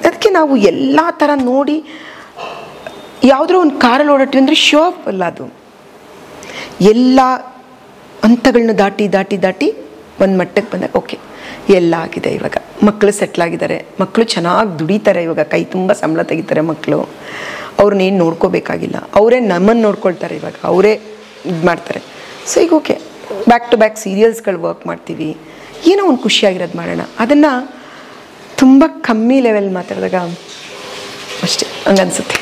ಅದಕ್ಕೆ ನಾವು ಎಲ್ಲ ಥರ ನೋಡಿ ಯಾವುದೋ ಒಂದು ಕಾರಲ್ಲಿ ಓಡಾಡ್ತೀವಿ ಅಂದರೆ ಶೋ ಆಫ್ ಅಲ್ಲ, ಅದು ಎಲ್ಲ ಹಂತಗಳನ್ನ ದಾಟಿ ಒಂದು ಮಟ್ಟಕ್ಕೆ ಬಂದಾಗ ಓಕೆ ಎಲ್ಲ ಆಗಿದೆ. ಇವಾಗ ಮಕ್ಕಳು ಸೆಟ್ಲಾಗಿದ್ದಾರೆ, ಮಕ್ಕಳು ಚೆನ್ನಾಗಿ ದುಡಿತಾರೆ, ಇವಾಗ ಕೈ ತುಂಬ ಸಂಬಳ ತೆಗಿತಾರೆ ಮಕ್ಕಳು. ಅವ್ರನ್ನೇನು ನೋಡ್ಕೋಬೇಕಾಗಿಲ್ಲ, ಅವರೇ ನಮ್ಮನ್ನು ನೋಡ್ಕೊಳ್ತಾರೆ, ಇವಾಗ ಅವರೇ ಇದು ಮಾಡ್ತಾರೆ. ಸೊ ಈಗ ಓಕೆ, ಬ್ಯಾಕ್ ಟು ಬ್ಯಾಕ್ ಸೀರಿಯಲ್ಸ್ಗಳು ವರ್ಕ್ ಮಾಡ್ತೀವಿ, ಏನೋ ಒಂದು ಖುಷಿಯಾಗಿರೋದು ಮಾಡೋಣ. ಅದನ್ನು ತುಂಬ ಕಮ್ಮಿ ಲೆವೆಲ್ ಮಾತಾಡಿದಾಗ ಅಷ್ಟೇ ಹಂಗನ್ಸುತ್ತೆ.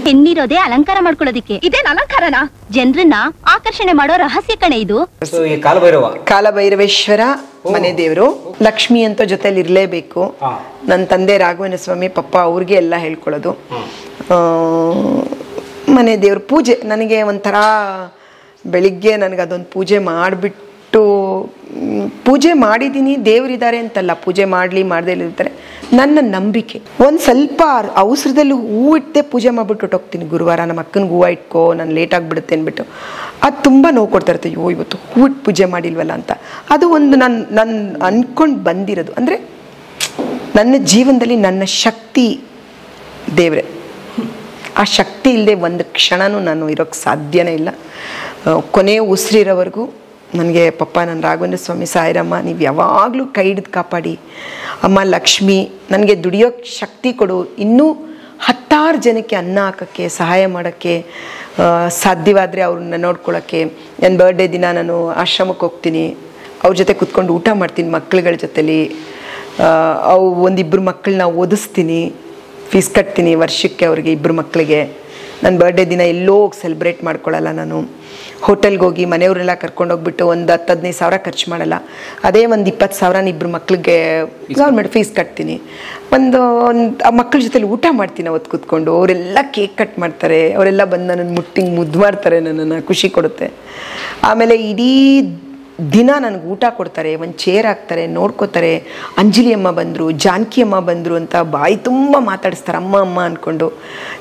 ಹೆಣ್ಣಿರೋದೇ ಅಲಂಕಾರ ಮಾಡ್ಕೊಳ್ಳೋದಿಕ್ಕೆ, ಇದೇನು ಅಲಂಕಾರನ? ಜನರನ್ನ ಆಕರ್ಷಣೆ ಮಾಡೋ ರಹಸ್ಯ ಕಣೆ ಇದು. ಕಾಲಭೈರವೇಶ್ವರ ಮನೆ ದೇವರು, ಲಕ್ಷ್ಮಿ ಅಂತ ಜೊತೆಲಿ ಇರಲೇಬೇಕು. ನನ್ನ ತಂದೆ ರಾಘವೇಂದ್ರ ಸ್ವಾಮಿ ಪಪ್ಪ ಅವ್ರಿಗೆ ಎಲ್ಲ ಹೇಳ್ಕೊಳ್ಳೋದು. ಮನೆ ದೇವ್ರ ಪೂಜೆ ನನಗೆ ಒಂಥರ ಬೆಳಿಗ್ಗೆ ನನಗೆ ಅದೊಂದು ಪೂಜೆ ಮಾಡಿಬಿಟ್ಟು, ಪೂಜೆ ಮಾಡಿದ್ದೀನಿ ದೇವರಿದ್ದಾರೆ ಅಂತಲ್ಲ, ಪೂಜೆ ಮಾಡದೇ ಇರ್ತಾರೆ ನನ್ನ ನಂಬಿಕೆ. ಒಂದು ಸ್ವಲ್ಪ ಅವಸರದಲ್ಲಿ ಹೂವು ಇಟ್ಟೆ ಪೂಜೆ ಮಾಡಿಬಿಟ್ಟು ಹೊಟ್ಟೋಗ್ತೀನಿ. ಗುರುವಾರ ನಮ್ಮ ಅಕ್ಕನಿಗೆ ಹೂವು ಇಟ್ಕೋ, ನಾನು ಲೇಟ್ ಆಗಿಬಿಡುತ್ತೆ ಅಂದ್ಬಿಟ್ಟು ಅದು ತುಂಬ ನೋವು ಕೊಡ್ತಾ ಇರುತ್ತೆ. ಅಯ್ಯೋ ಇವತ್ತು ಹೂವು ಇಟ್ಟು ಪೂಜೆ ಮಾಡಿಲ್ವಲ್ಲ ಅಂತ. ಅದು ಒಂದು ನಾನು ಅಂದ್ಕೊಂಡು ಬಂದಿರೋದು. ಅಂದರೆ ನನ್ನ ಜೀವನದಲ್ಲಿ ನನ್ನ ಶಕ್ತಿ ದೇವರೇ. ಆ ಶಕ್ತಿ ಇಲ್ಲದೆ ಒಂದು ಕ್ಷಣನೂ ನಾನು ಇರೋಕ್ಕೆ ಸಾಧ್ಯನೇ ಇಲ್ಲ. ಕೊನೆಯ ಉಸಿರಿರೋವರೆಗೂ ನನಗೆ ಪಪ್ಪ, ನನ್ನ ರಾಘವೇಂದ್ರ ಸ್ವಾಮಿ, ಸಾಯಿರಮ್ಮ, ನೀವು ಯಾವಾಗಲೂ ಕೈ ಹಿಡಿದು ಕಾಪಾಡಿ. ಅಮ್ಮ ಲಕ್ಷ್ಮಿ, ನನಗೆ ದುಡಿಯೋಕ್ಕೆ ಶಕ್ತಿ ಕೊಡು, ಇನ್ನೂ 10 ಜನಕ್ಕೆ ಅನ್ನ ಹಾಕೋಕ್ಕೆ, ಸಹಾಯ ಮಾಡೋಕ್ಕೆ, ಸಾಧ್ಯವಾದರೆ ಅವ್ರನ್ನ ನೋಡ್ಕೊಳ್ಳೋಕ್ಕೆ. ನನ್ನ ಬರ್ಡೇ ದಿನ ನಾನು ಆಶ್ರಮಕ್ಕೆ ಹೋಗ್ತೀನಿ, ಅವ್ರ ಜೊತೆ ಕೂತ್ಕೊಂಡು ಊಟ ಮಾಡ್ತೀನಿ ಮಕ್ಕಳುಗಳ ಜೊತೆಲಿ. ಅವು ಒಂದಿಬ್ಬರು ಮಕ್ಕಳನ್ನ ಓದಿಸ್ತೀನಿ, ಫೀಸ್ ಕಟ್ತೀನಿ ವರ್ಷಕ್ಕೆ ಅವ್ರಿಗೆ, 2 ಮಕ್ಕಳಿಗೆ. ನನ್ನ ಬರ್ಡೇ ದಿನ ಎಲ್ಲೋ ಹೋಗಿ ಸೆಲೆಬ್ರೇಟ್ ಮಾಡ್ಕೊಳ್ಳಲ್ಲ ನಾನು. ಹೋಟೆಲ್ಗೆ ಹೋಗಿ ಮನೆಯವರೆಲ್ಲ ಕರ್ಕೊಂಡೋಗ್ಬಿಟ್ಟು ಒಂದು 10-15 ಸಾವಿರ ಖರ್ಚು ಮಾಡಲ್ಲ. ಅದೇ ಒಂದು 20 ಸಾವಿರ 2 ಮಕ್ಕಳಿಗೆ ಗೌರ್ಮೆಂಟ್ ಫೀಸ್ ಕಟ್ತೀನಿ. ಒಂದು ಆ ಮಕ್ಕಳ ಜೊತೆಲಿ ಊಟ ಮಾಡ್ತೀನಿ ಅವತ್ತು ಕೂತ್ಕೊಂಡು. ಅವರೆಲ್ಲ ಕೇಕ್ ಕಟ್ ಮಾಡ್ತಾರೆ, ಅವರೆಲ್ಲ ಬಂದು ನನ್ನನ್ನು ಮುದ್ದು ಮಾಡ್ತಾರೆ, ನನ್ನನ್ನು ಖುಷಿ ಕೊಡುತ್ತೆ. ಆಮೇಲೆ ಇಡೀ ದಿನ ನನಗೆ ಊಟ ಕೊಡ್ತಾರೆ, ಒಂದು ಚೇರ್ ಹಾಕ್ತಾರೆ, ನೋಡ್ಕೋತಾರೆ. ಅಂಜಲಿ ಅಮ್ಮ ಬಂದರು, ಜಾನಕಿ ಅಮ್ಮ ಬಂದರು ಅಂತ ಬಾಯಿ ತುಂಬ ಮಾತಾಡಿಸ್ತಾರೆ, ಅಮ್ಮ ಅಮ್ಮ ಅಂದ್ಕೊಂಡು.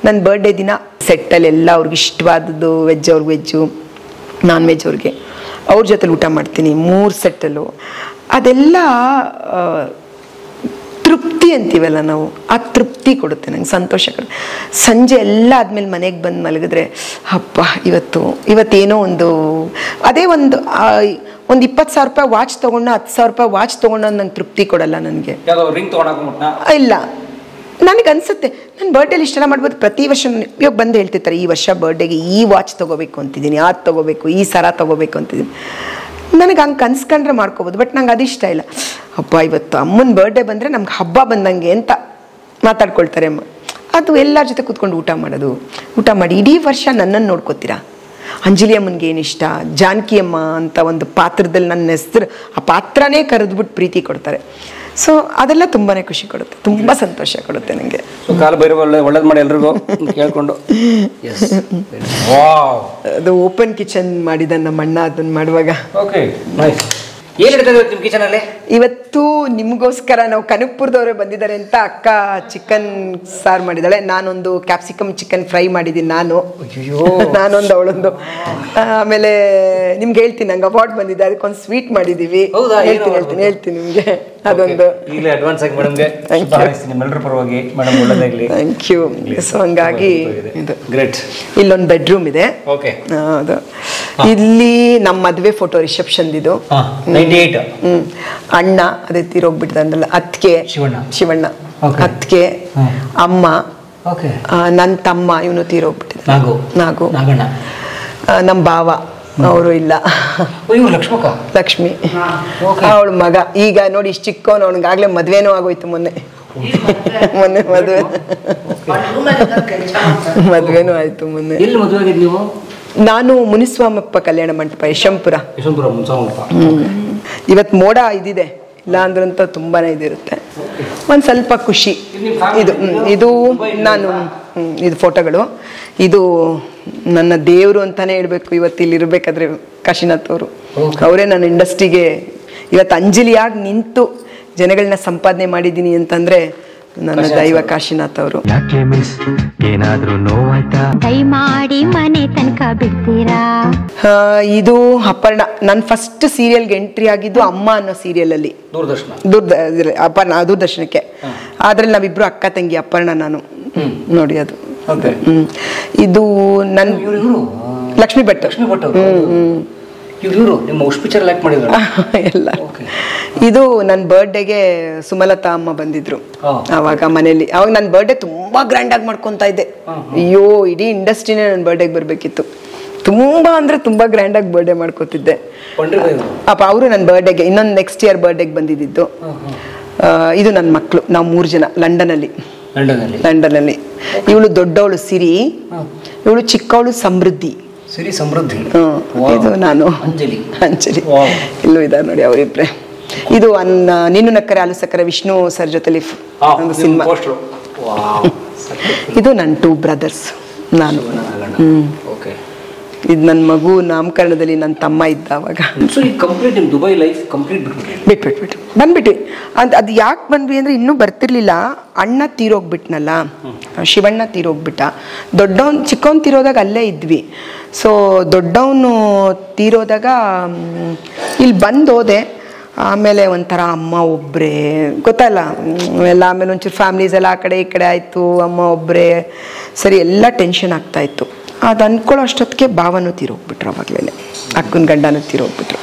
ನನ್ನ ಬರ್ಡೇ ದಿನ ಸೆಟ್ಟಲ್ಲೆಲ್ಲ ಅವ್ರಿಗೆ ಇಷ್ಟವಾದದ್ದು, ವೆಜ್ ಅವ್ರಿಗೆ ವೆಜ್ಜು, ನಾನ್ ವೆಜ್ ಅವ್ರಿಗೆ, ಅವ್ರ ಜೊತೆಲಿ ಊಟ ಮಾಡ್ತೀನಿ 3 ಸೆಟ್ಟಲ್ಲೂ. ಅದೆಲ್ಲ ತೃಪ್ತಿ ಅಂತೀವಲ್ಲ ನಾವು, ಆ ತೃಪ್ತಿ ಕೊಡುತ್ತೆ ನಂಗೆ, ಸಂತೋಷ ಕೊಡುತ್ತೆ. ಸಂಜೆ ಎಲ್ಲ ಆದಮೇಲೆ ಮನೆಗೆ ಬಂದು ಮಲಗಿದ್ರೆ ಅಪ್ಪ ಇವತ್ತೇನೋ ಅದೇ ಒಂದು 20,000 ರೂಪಾಯಿ ವಾಚ್ ತೊಗೊಂಡು 10,000 ರೂಪಾಯಿ ವಾಚ್ ತೊಗೊಂಡು ನಂಗೆ ತೃಪ್ತಿ ಕೊಡಲ್ಲ ನನಗೆ. ಇಲ್ಲ, ನನಗೆ ಅನಿಸುತ್ತೆ ನನ್ನ ಬರ್ಡೇಲಿ ಇಷ್ಟೆಲ್ಲ ಮಾಡ್ಬೋದು. ಪ್ರತಿ ವರ್ಷ ಇವಾಗ ಬಂದು ಹೇಳ್ತಿರ್ತಾರೆ, ಈ ವರ್ಷ ಬರ್ಡೇಗೆ ಈ ವಾಚ್ ತೊಗೋಬೇಕು ಅಂತಿದ್ದೀನಿ, ಅದು ತೊಗೋಬೇಕು, ಈ ಸರ ತೊಗೋಬೇಕು ಅಂತಿದ್ದೀನಿ. ನನಗೆ ಹಂಗೆ ಕನ್ಸ್ಕೊಂಡ್ರೆ ಮಾಡ್ಕೋಬೋದು, ಬಟ್ ನಂಗೆ ಅದಿಷ್ಟ ಇಲ್ಲ. ಹಬ್ಬ ಇವತ್ತು ಅಮ್ಮನ ಬರ್ಡೇ ಬಂದರೆ ನಮ್ಗೆ ಹಬ್ಬ ಬಂದಂಗೆ ಅಂತ ಮಾತಾಡ್ಕೊಳ್ತಾರೆ ಅಮ್ಮ. ಅದು ಎಲ್ಲರ ಜೊತೆ ಕೂತ್ಕೊಂಡು ಊಟ ಮಾಡಿ ಇಡೀ ವರ್ಷ ನನ್ನನ್ನು ನೋಡ್ಕೋತೀರಾ. ಅಂಜಲಿ ಅಮ್ಮನಿಗೆ ಏನಿಷ್ಟ, ಜಾನಕಿ ಅಮ್ಮ ಅಂತ ಒಂದು ಪಾತ್ರದಲ್ಲಿ ನನ್ನ ಹೆಸರು, ಆ ಪಾತ್ರನೇ ಕರೆದ್ಬಿಟ್ಟು ಪ್ರೀತಿ ಕೊಡ್ತಾರೆ. ಸೊ ಅದೆಲ್ಲ ತುಂಬಾ ಖುಷಿ ಕೊಡುತ್ತೆ, ತುಂಬ ಸಂತೋಷ ಕೊಡುತ್ತೆ ನನಗೆ. ಒಳ್ಳೇದು ಮಾಡಿ ಎಲ್ರಿಗೂ ಕೇಳ್ಕೊಂಡು. ಅದು ಓಪನ್ ಕಿಚನ್ ಮಾಡಿದ ನಮ್ಮ ಅಣ್ಣ ಅದನ್ನು ಮಾಡುವಾಗ. ಇವತ್ತು ನಿಮಗೋಸ್ಕರ ನಾವು ಕನಕಪುರದವರೇ ಬಂದಿದ್ದಾರೆ ಅಂತ ಅಕ್ಕ ಚಿಕನ್ ಸಾರು ಮಾಡಿದ್ದಾಳೆ. ನಾನೊಂದು ಕ್ಯಾಪ್ಸಿಕಮ್ ಚಿಕನ್ ಫ್ರೈ ಮಾಡಿದ್ದೀನಿ, ನಾನೊಂದು ಅವಳೊಂದು. ಆಮೇಲೆ ನಿಮ್ಗೆ ಹೇಳ್ತೀನಿ, ನಂಗೆ ಅವಾರ್ಡ್ ಬಂದಿದೆ, ಅದಕ್ಕೊಂದು ಸ್ವೀಟ್ ಮಾಡಿದ್ದೀವಿ. ಹೇಳ್ತೀನಿ ನಿಮಗೆ ಅದೊಂದು. Thank you. ಸೊ ಹಂಗಾಗಿ ಇಲ್ಲೊಂದು ಬೆಡ್ರೂಮ್ ಇದೆ. ಹೌದು, ಇಲ್ಲಿ ನಮ್ಮ ಮದುವೆ ಫೋಟೋ ರಿಸೆಪ್ಷನ್ ಇದು. ಅಣ್ಣ ಅದೇ ತೀರೋಗ್ಬಿಟ್ಟಿದ್ದಂದ್ರಲ್ಲ, ಅತ್ತಿಗೆ ಶಿವಣ್ಣ, ಅತ್ತಿಗೆ, ಅಮ್ಮ, ನನ್ನ ತಮ್ಮ ಇವನು ತೀರೋಗ್ಬಿಟ್ಟಿದ್ದ ನಾಗು, ನಮ್ಮ ಭಾವ ಅವರು ಇಲ್ಲ, ಲಕ್ಷ್ಮಿ ಅವಳ ಮಗ. ಈಗ ನೋಡಿ ಇಷ್ಟು ಚಿಕ್ಕವನು, ಅವನಿಗಾಗ್ಲೇ ಮದ್ವೆನೂ ಆಗೋಯ್ತು. ಮೊನ್ನೆ ಮದ್ವೆನೂ ಆಯ್ತು ಮೊನ್ನೆ. ನಾನು ಮುನಿಸ್ವಾಮಪ್ಪ ಕಲ್ಯಾಣ ಮಂಟಪ, ಯಶವಂತಪುರ. ಇವತ್ತು ಮೋಡ ಇದಿದೆ, ಇಲ್ಲ ಅಂದ್ರಂತ ತುಂಬಾನೇ ಇದಿರುತ್ತೆ. ಒಂದು ಸ್ವಲ್ಪ ಖುಷಿ. ಇದು ನಾನು ಇದು ಫೋಟೋಗಳು, ಇದು ನನ್ನ ದೇವರು ಅಂತಾನೆ ಹೇಳ್ಬೇಕು. ಇವತ್ತು ಇಲ್ಲಿ ಇರ್ಬೇಕಾದ್ರೆ ಕಾಶಿನಾಥ್ ಅವರು, ಅವರೇ ನನ್ನ ಇಂಡಸ್ಟ್ರಿಗೆ ಇವತ್ತು ಅಂಜಲಿಯಾಗಿ ನಿಂತು ಜನಗಳನ್ನ ಸಂಪಾದನೆ ಮಾಡಿದ್ದೀನಿ ಅಂತಂದ್ರೆ ನನ್ನ ದೈವ ಕಾಶಿನಾಥ್ ಅವರು. ಏನಾದ್ರೂ ನೋವಾಯ್ತಾ ದಯಮಾಡಿ ಮನೆ ತನಕ ಬಿಡ್ತೀರಾ? ಇದು ಅಪರ್ಣ. ನನ್ನ ಫಸ್ಟ್ ಸೀರಿಯಲ್ಗೆ ಎಂಟ್ರಿ ಆಗಿದ್ದು ಅಮ್ಮ ಅನ್ನೋ ಸೀರಿಯಲ್ ಅಲ್ಲಿ, ದೂರದರ್ಶನಕ್ಕೆ. ಅದ್ರಲ್ಲಿ ನಾವಿಬ್ರು ಅಕ್ಕ ತಂಗಿ, ಅಪರ್ಣ ನಾನು. ನೋಡಿ ಅದು. ಇದು ನನ್ನ ಲಕ್ಷ್ಮಿ ಭಟ್. ಎಲ್ಲ. ಇದು ನನ್ನ ಬರ್ಡೇಗೆ ಸುಮಲತಾ ಅಮ್ಮ ಬಂದಿದ್ರು ಅವಾಗ ಮನೇಲಿ. ಅವಾಗ ನನ್ನ ಬರ್ಡೇ ತುಂಬಾ ಗ್ರ್ಯಾಂಡ್ ಆಗಿ ಮಾಡ್ಕೊಂತ ಇದ್ದೆ. ಅಯ್ಯೋ, ಇಡೀ ಇಂಡಸ್ಟ್ರಿನೇ ನನ್ನ ಬರ್ಡೇಗೆ ಬರ್ಬೇಕಿತ್ತು. ತುಂಬಾ ಅಂದ್ರೆ ತುಂಬಾ ಗ್ರ್ಯಾಂಡ್ ಆಗಿ ಬರ್ಡೇ ಮಾಡ್ಕೋತಿದ್ದೆ. ಅಪ್ಪ ಅವರು ನನ್ನ ಬರ್ಡೇಗೆ ಇನ್ನೊಂದು ನೆಕ್ಸ್ಟ್ ಇಯರ್ ಬರ್ಡೇಗೆ ಬಂದಿದ್ದು. ಇದು ನನ್ನ ಮಕ್ಕಳು, ನಾವು 3 ಜನ ಲಂಡನಲ್ಲಿ. ಇವಳು ದೊಡ್ಡವಳು ಸಿರಿ, ಇವಳು ಚಿಕ್ಕವಳು ಸಮೃದ್ಧಿ. ಇದು ನಾನು ಅಂಜಲಿ. ಇಲ್ಲೂ ಇದ್ದಾರೆ ನೋಡಿ ಅವರಿಬ್ರೆ. ಇದು ನೀನು ನಕ್ಕರೆ ಆಲು ಸಕ್ಕರೆ ವಿಷ್ಣು ಸರ್ ಜೊತೆಲಿ ಒಂದು ಸಿನಿಮಾ. ಇದು ನನ್ನ 2 ಬ್ರದರ್ಸ್, ನಾನು. ಇದು ನನ್ನ ಮಗು ನಾಮಕರಣದಲ್ಲಿ ನನ್ನ ತಮ್ಮ ಇದ್ದ ಅವಾಗ. ಬಿಟ್ಬಿಟ್ಟು ಬಂದ್ಬಿಟ್ವಿ. ಅದು ಯಾಕೆ ಬಂದ್ವಿ ಅಂದರೆ ಇನ್ನೂ ಬರ್ತಿರ್ಲಿಲ್ಲ. ಅಣ್ಣ ತೀರೋಗ್ಬಿಟ್ನಲ್ಲ, ಶಿವಣ್ಣ ತೀರೋಗ್ಬಿಟ್ಟ. ದೊಡ್ಡವನು ಚಿಕ್ಕವನು ತೀರೋದಾಗ ಅಲ್ಲೇ ಇದ್ವಿ. ಸೊ ದೊಡ್ಡವನು ತೀರೋದಾಗ ಇಲ್ಲಿ ಬಂದು ಹೋದೆ. ಆಮೇಲೆ ಒಂಥರ ಅಮ್ಮ ಒಬ್ಬರೇ, ಗೊತ್ತಲ್ಲ ಎಲ್ಲ. ಆಮೇಲೆ ಒಂಚೂರು ಫ್ಯಾಮ್ಲೀಸ್ ಎಲ್ಲ ಆ ಕಡೆ ಈ ಕಡೆ ಆಯಿತು, ಅಮ್ಮ ಒಬ್ಬರೇ. ಸರಿ, ಎಲ್ಲ ಟೆನ್ಷನ್ ಆಗ್ತಾಯಿತ್ತು. ಅದು ಅಂದ್ಕೊಳ್ಳೋ ಅಷ್ಟೊತ್ತಿಗೆ ಭಾವನೂ ತೀರೋಗ್ಬಿಟ್ರು. ಅವಾಗಲೇ ಅಕ್ಕನ ಗಂಡನೂ ತೀರೋಗ್ಬಿಟ್ರು.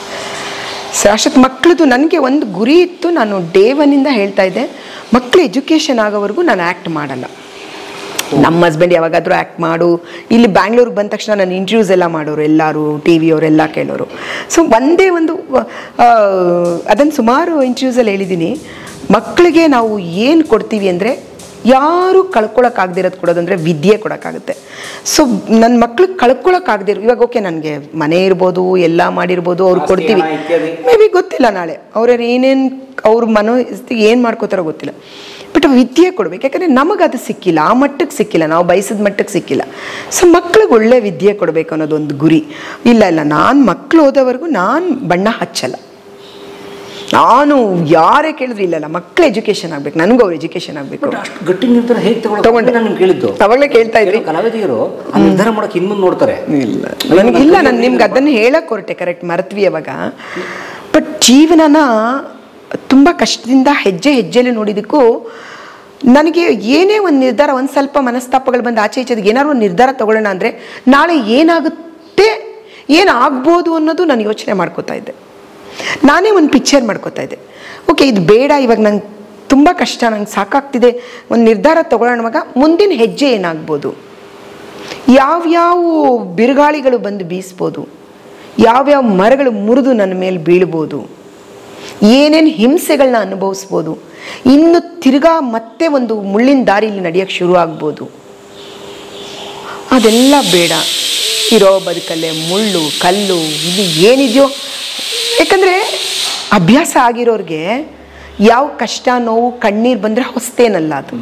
ಸೊ ಅಷ್ಟೊತ್ತು ಮಕ್ಕಳದು ನನಗೆ ಒಂದು ಗುರಿ ಇತ್ತು. ನಾನು ಡೇ 1 ಹೇಳ್ತಾ ಇದ್ದೆ, ಮಕ್ಕಳು ಎಜುಕೇಷನ್ ಆಗೋವರೆಗೂ ನಾನು ಆ್ಯಕ್ಟ್ ಮಾಡಲ್ಲ. ನಮ್ಮ ಹಸ್ಬೆಂಡ್ ಯಾವಾಗಾದರೂ ಆ್ಯಕ್ಟ್ ಮಾಡು, ಇಲ್ಲಿ ಬ್ಯಾಂಗ್ಳೂರಿಗೆ ಬಂದ ತಕ್ಷಣ ನಾನು ಇಂಟರ್ವ್ಯೂಸ್ ಎಲ್ಲ ಮಾಡೋರು, ಎಲ್ಲರೂ ಟಿ ವಿಯವರೆಲ್ಲ ಕೇಳೋರು. ಸೊ ಒಂದೇ ಒಂದು ಅದನ್ನು ಸುಮಾರು ಇಂಟರ್ವ್ಯೂಸಲ್ಲಿ ಹೇಳಿದ್ದೀನಿ, ಮಕ್ಕಳಿಗೆ ನಾವು ಏನು ಕೊಡ್ತೀವಿ ಅಂದರೆ ಯಾರು ಕಳ್ಕೊಳಕ್ಕಾಗದಿರೋದು ಕೊಡೋದಂದರೆ ವಿದ್ಯೆ ಕೊಡೋಕ್ಕಾಗುತ್ತೆ. ಸೊ ನನ್ನ ಮಕ್ಳಿಗೆ ಕಳ್ಕೊಳಕ್ಕಾಗದಿರೋ, ಇವಾಗ ಓಕೆ ನನಗೆ ಮನೆ ಇರ್ಬೋದು, ಎಲ್ಲ ಮಾಡಿರ್ಬೋದು, ಅವ್ರಿಗೆ ಕೊಡ್ತೀವಿ, ಮೇ ಬಿ ಗೊತ್ತಿಲ್ಲ ನಾಳೆ ಅವ್ರ ಏನೇನು ಅವ್ರ ಮನೋಸ್ಥಿತಿಗೆ ಏನು ಮಾಡ್ಕೋತಾರೋ ಗೊತ್ತಿಲ್ಲ, ಬಟ್ ವಿದ್ಯೆ ಕೊಡ್ಬೇಕು. ಯಾಕಂದರೆ ನಮಗದು ಸಿಕ್ಕಿಲ್ಲ, ಆ ಮಟ್ಟಕ್ಕೆ ಸಿಕ್ಕಿಲ್ಲ, ನಾವು ಬಯಸಿದ ಮಟ್ಟಕ್ಕೆ ಸಿಕ್ಕಿಲ್ಲ. ಸೊ ಮಕ್ಳಿಗೆ ಒಳ್ಳೆ ವಿದ್ಯೆ ಕೊಡಬೇಕು ಅನ್ನೋದೊಂದು ಗುರಿ. ಇಲ್ಲ ನಾನು ಮಕ್ಕಳು ಹೋದವರೆಗೂ ನಾನು ಬಣ್ಣ ಹಚ್ಚಲ್ಲ. ನಾನು ಯಾರೇ ಕೇಳಿದ್ರು ಇಲ್ಲ ಮಕ್ಕಳು ಎಜುಕೇಶನ್ ಆಗ್ಬೇಕು, ನನಗೂ ಅವ್ರು ಎಜುಕೇಶನ್ ಆಗಬೇಕು. ಗಟ್ಟಿ ನಿರ್ಧಾರ ಹೇಗೆ ತಗೊಂಡೆ ನಾನು ಕೇಳಿದ್ದು, ಅವಾಗಲೇ ಕೇಳ್ತಾ ಇದ್ರಿ. ಕಲಾವಿದರು ನಿರ್ಧಾರ ಮಾಡೋಕೆ ಹಿಂದೆ ನೋಡ್ತಾರೆ. ನನಗಿಲ್ಲ, ನಾನು ನಿಮ್ಗೆ ಅದನ್ನು ಹೇಳಕ್ ಹೊರಟೆ, ಕರೆಕ್ಟ್ ಮರೆತ್ವಿ ಅವಾಗ. ಬಟ್ ಜೀವನನ ತುಂಬ ಕಷ್ಟದಿಂದ ಹೆಜ್ಜೆ ಹೆಜ್ಜೆಲಿ ನೋಡಿದಕ್ಕೂ ನನಗೆ ಏನೇ ಒಂದು ನಿರ್ಧಾರ, ಒಂದು ಸ್ವಲ್ಪ ಮನಸ್ತಾಪಗಳು ಬಂದು ಆಚೆ ಈಚೆಗೆ ಏನಾದ್ರು ಒಂದು ನಿರ್ಧಾರ ತಗೊಳ್ಳೋಣ ಅಂದರೆ ನಾಳೆ ಏನಾಗುತ್ತೆ, ಏನಾಗ್ಬೋದು ಅನ್ನೋದು ನಾನು ಯೋಚನೆ ಮಾಡ್ಕೋತಾ ಇದ್ದೆ. ನಾನೇ ಒಂದು ಪಿಕ್ಚರ್ ಮಾಡ್ಕೋತಾ ಇದ್ದೆ, ಓಕೆ ಇದು ಬೇಡ, ಇವಾಗ ನಂಗೆ ತುಂಬ ಕಷ್ಟ, ನಂಗೆ ಸಾಕಾಗ್ತಿದೆ, ಒಂದು ನಿರ್ಧಾರ ತಗೊಳ್ಳೋಣ, ಮುಂದಿನ ಹೆಜ್ಜೆ ಏನಾಗ್ಬೋದು, ಯಾವ್ಯಾವ ಬಿರುಗಾಳಿಗಳು ಬಂದು ಬೀಸ್ಬೋದು, ಯಾವ್ಯಾವ ಮರಗಳು ಮುರಿದು ನನ್ನ ಮೇಲೆ ಬೀಳ್ಬೋದು, ಏನೇನು ಹಿಂಸೆಗಳನ್ನ ಅನುಭವಿಸ್ಬೋದು, ಇನ್ನು ತಿರ್ಗಾ ಮತ್ತೆ ಒಂದು ಮುಳ್ಳಿನ ದಾರಿಲಿ ನಡೆಯೋಕ್ಕೆ ಶುರು ಆಗ್ಬೋದು. ಅದೆಲ್ಲ ಬೇಡ, ಇರೋ ಬದುಕಲ್ಲೇ ಮುಳ್ಳು ಕಲ್ಲು ಇದು ಏನಿದೆಯೋ. ಯಾಕಂದರೆ ಅಭ್ಯಾಸ ಆಗಿರೋರಿಗೆ ಯಾವ ಕಷ್ಟ ನೋವು ಕಣ್ಣೀರು ಬಂದರೆ ಹೊಸ್ತೇನಲ್ಲ, ಅದು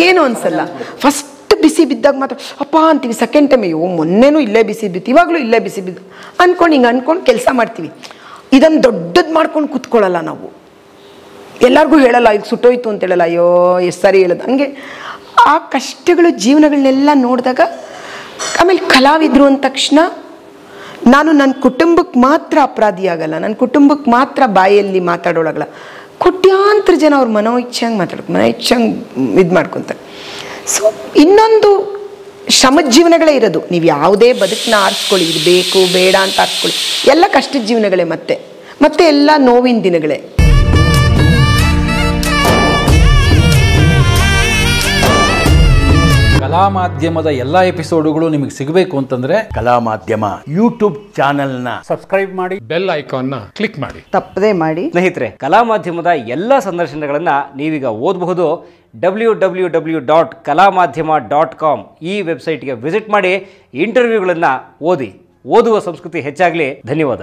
ಏನು ಅನ್ಸಲ್ಲ. ಫಸ್ಟ್ ಬಿಸಿ ಬಿದ್ದಾಗ ಮಾತ್ರ ಅಪ್ಪ ಅಂತೀವಿ, ಸೆಕೆಂಡ್ ಟೈಮ್ ಅಯ್ಯೋ ಮೊನ್ನೆನೂ ಇಲ್ಲೇ ಬಿಸಿ ಬಿತ್ತು, ಇವಾಗಲೂ ಇಲ್ಲೇ ಬಿಸಿ ಬಿದ್ದು ಅಂದ್ಕೊಂಡು ಹಿಂಗೆ ಅಂದ್ಕೊಂಡು ಕೆಲಸ ಮಾಡ್ತೀವಿ. ಇದನ್ನು ದೊಡ್ಡದು ಮಾಡ್ಕೊಂಡು ಕೂತ್ಕೊಳ್ಳಲ್ಲ ನಾವು, ಎಲ್ಲರಿಗೂ ಹೇಳಲ್ಲ ಈಗ ಸುಟ್ಟೋಯ್ತು ಅಂತ ಹೇಳಲ್ಲ, ಅಯ್ಯೋ ಎಷ್ಟು ಸಾರಿ ಹೇಳೋದು. ಹಂಗೆ ಆ ಕಷ್ಟಗಳು ಜೀವನಗಳನ್ನೆಲ್ಲ ನೋಡಿದಾಗ, ಆಮೇಲೆ ಕಲಾವಿದರು ಅಂದ ತಕ್ಷಣ ನಾನು ನನ್ನ ಕುಟುಂಬಕ್ಕೆ ಮಾತ್ರ ಅಪರಾಧಿ ಆಗಲ್ಲ, ನನ್ನ ಕುಟುಂಬಕ್ಕೆ ಮಾತ್ರ ಬಾಯಲ್ಲಿ ಮಾತಾಡೋಳಾಗಲ್ಲ, ಕೋಟ್ಯಾಂತರ ಜನ ಅವ್ರ ಮನೋ ಇಚ್ಛೆಂಗೆ ಮಾತಾಡೋಕೆ ಮನೋ ಇಚ್ಛೆಂಗೆ ಇದು ಮಾಡ್ಕೊತಾರೆ. ಸೊ ಇನ್ನೊಂದು ಶ್ರಮದ ಜೀವನಗಳೇ ಇರೋದು. ನೀವು ಯಾವುದೇ ಬದುಕನ್ನ ಆರಿಸ್ಕೊಳ್ಳಿ, ಇದು ಬೇಕು ಬೇಡ ಅಂತ ಆರಿಸ್ಕೊಳ್ಳಿ, ಎಲ್ಲ ಕಷ್ಟದ ಜೀವನಗಳೇ, ಮತ್ತೆ ಎಲ್ಲ ನೋವಿನ ದಿನಗಳೇ. ಕಲಾ ಮಾಧ್ಯಮದ ಎಲ್ಲಾ ಎಪಿಸೋಡುಗಳು ನಿಮಗೆ ಸಿಗಬೇಕು ಅಂತಂದ್ರೆ ಕಲಾ ಮಾಧ್ಯಮ ಯೂಟ್ಯೂಬ್ ಚಾನೆಲ್ನ ಸಬ್ಸ್ಕ್ರೈಬ್ ಮಾಡಿ, ಬೆಲ್ ಐಕಾನ್ನ ಕ್ಲಿಕ್ ಮಾಡಿ, ತಪ್ಪದೇ ಮಾಡಿ. ಸ್ನೇಹಿತರೆ, ಕಲಾ ಮಾಧ್ಯಮದ ಎಲ್ಲ ಸಂದರ್ಶನಗಳನ್ನು ನೀವೀಗ ಓದಬಹುದು. www.kalamadhyama.com ಈ ವೆಬ್ಸೈಟ್ಗೆ ವಿಸಿಟ್ ಮಾಡಿ, ಇಂಟರ್ವ್ಯೂಗಳನ್ನು ಓದಿ. ಓದುವ ಸಂಸ್ಕೃತಿ ಹೆಚ್ಚಾಗಲಿ. ಧನ್ಯವಾದ.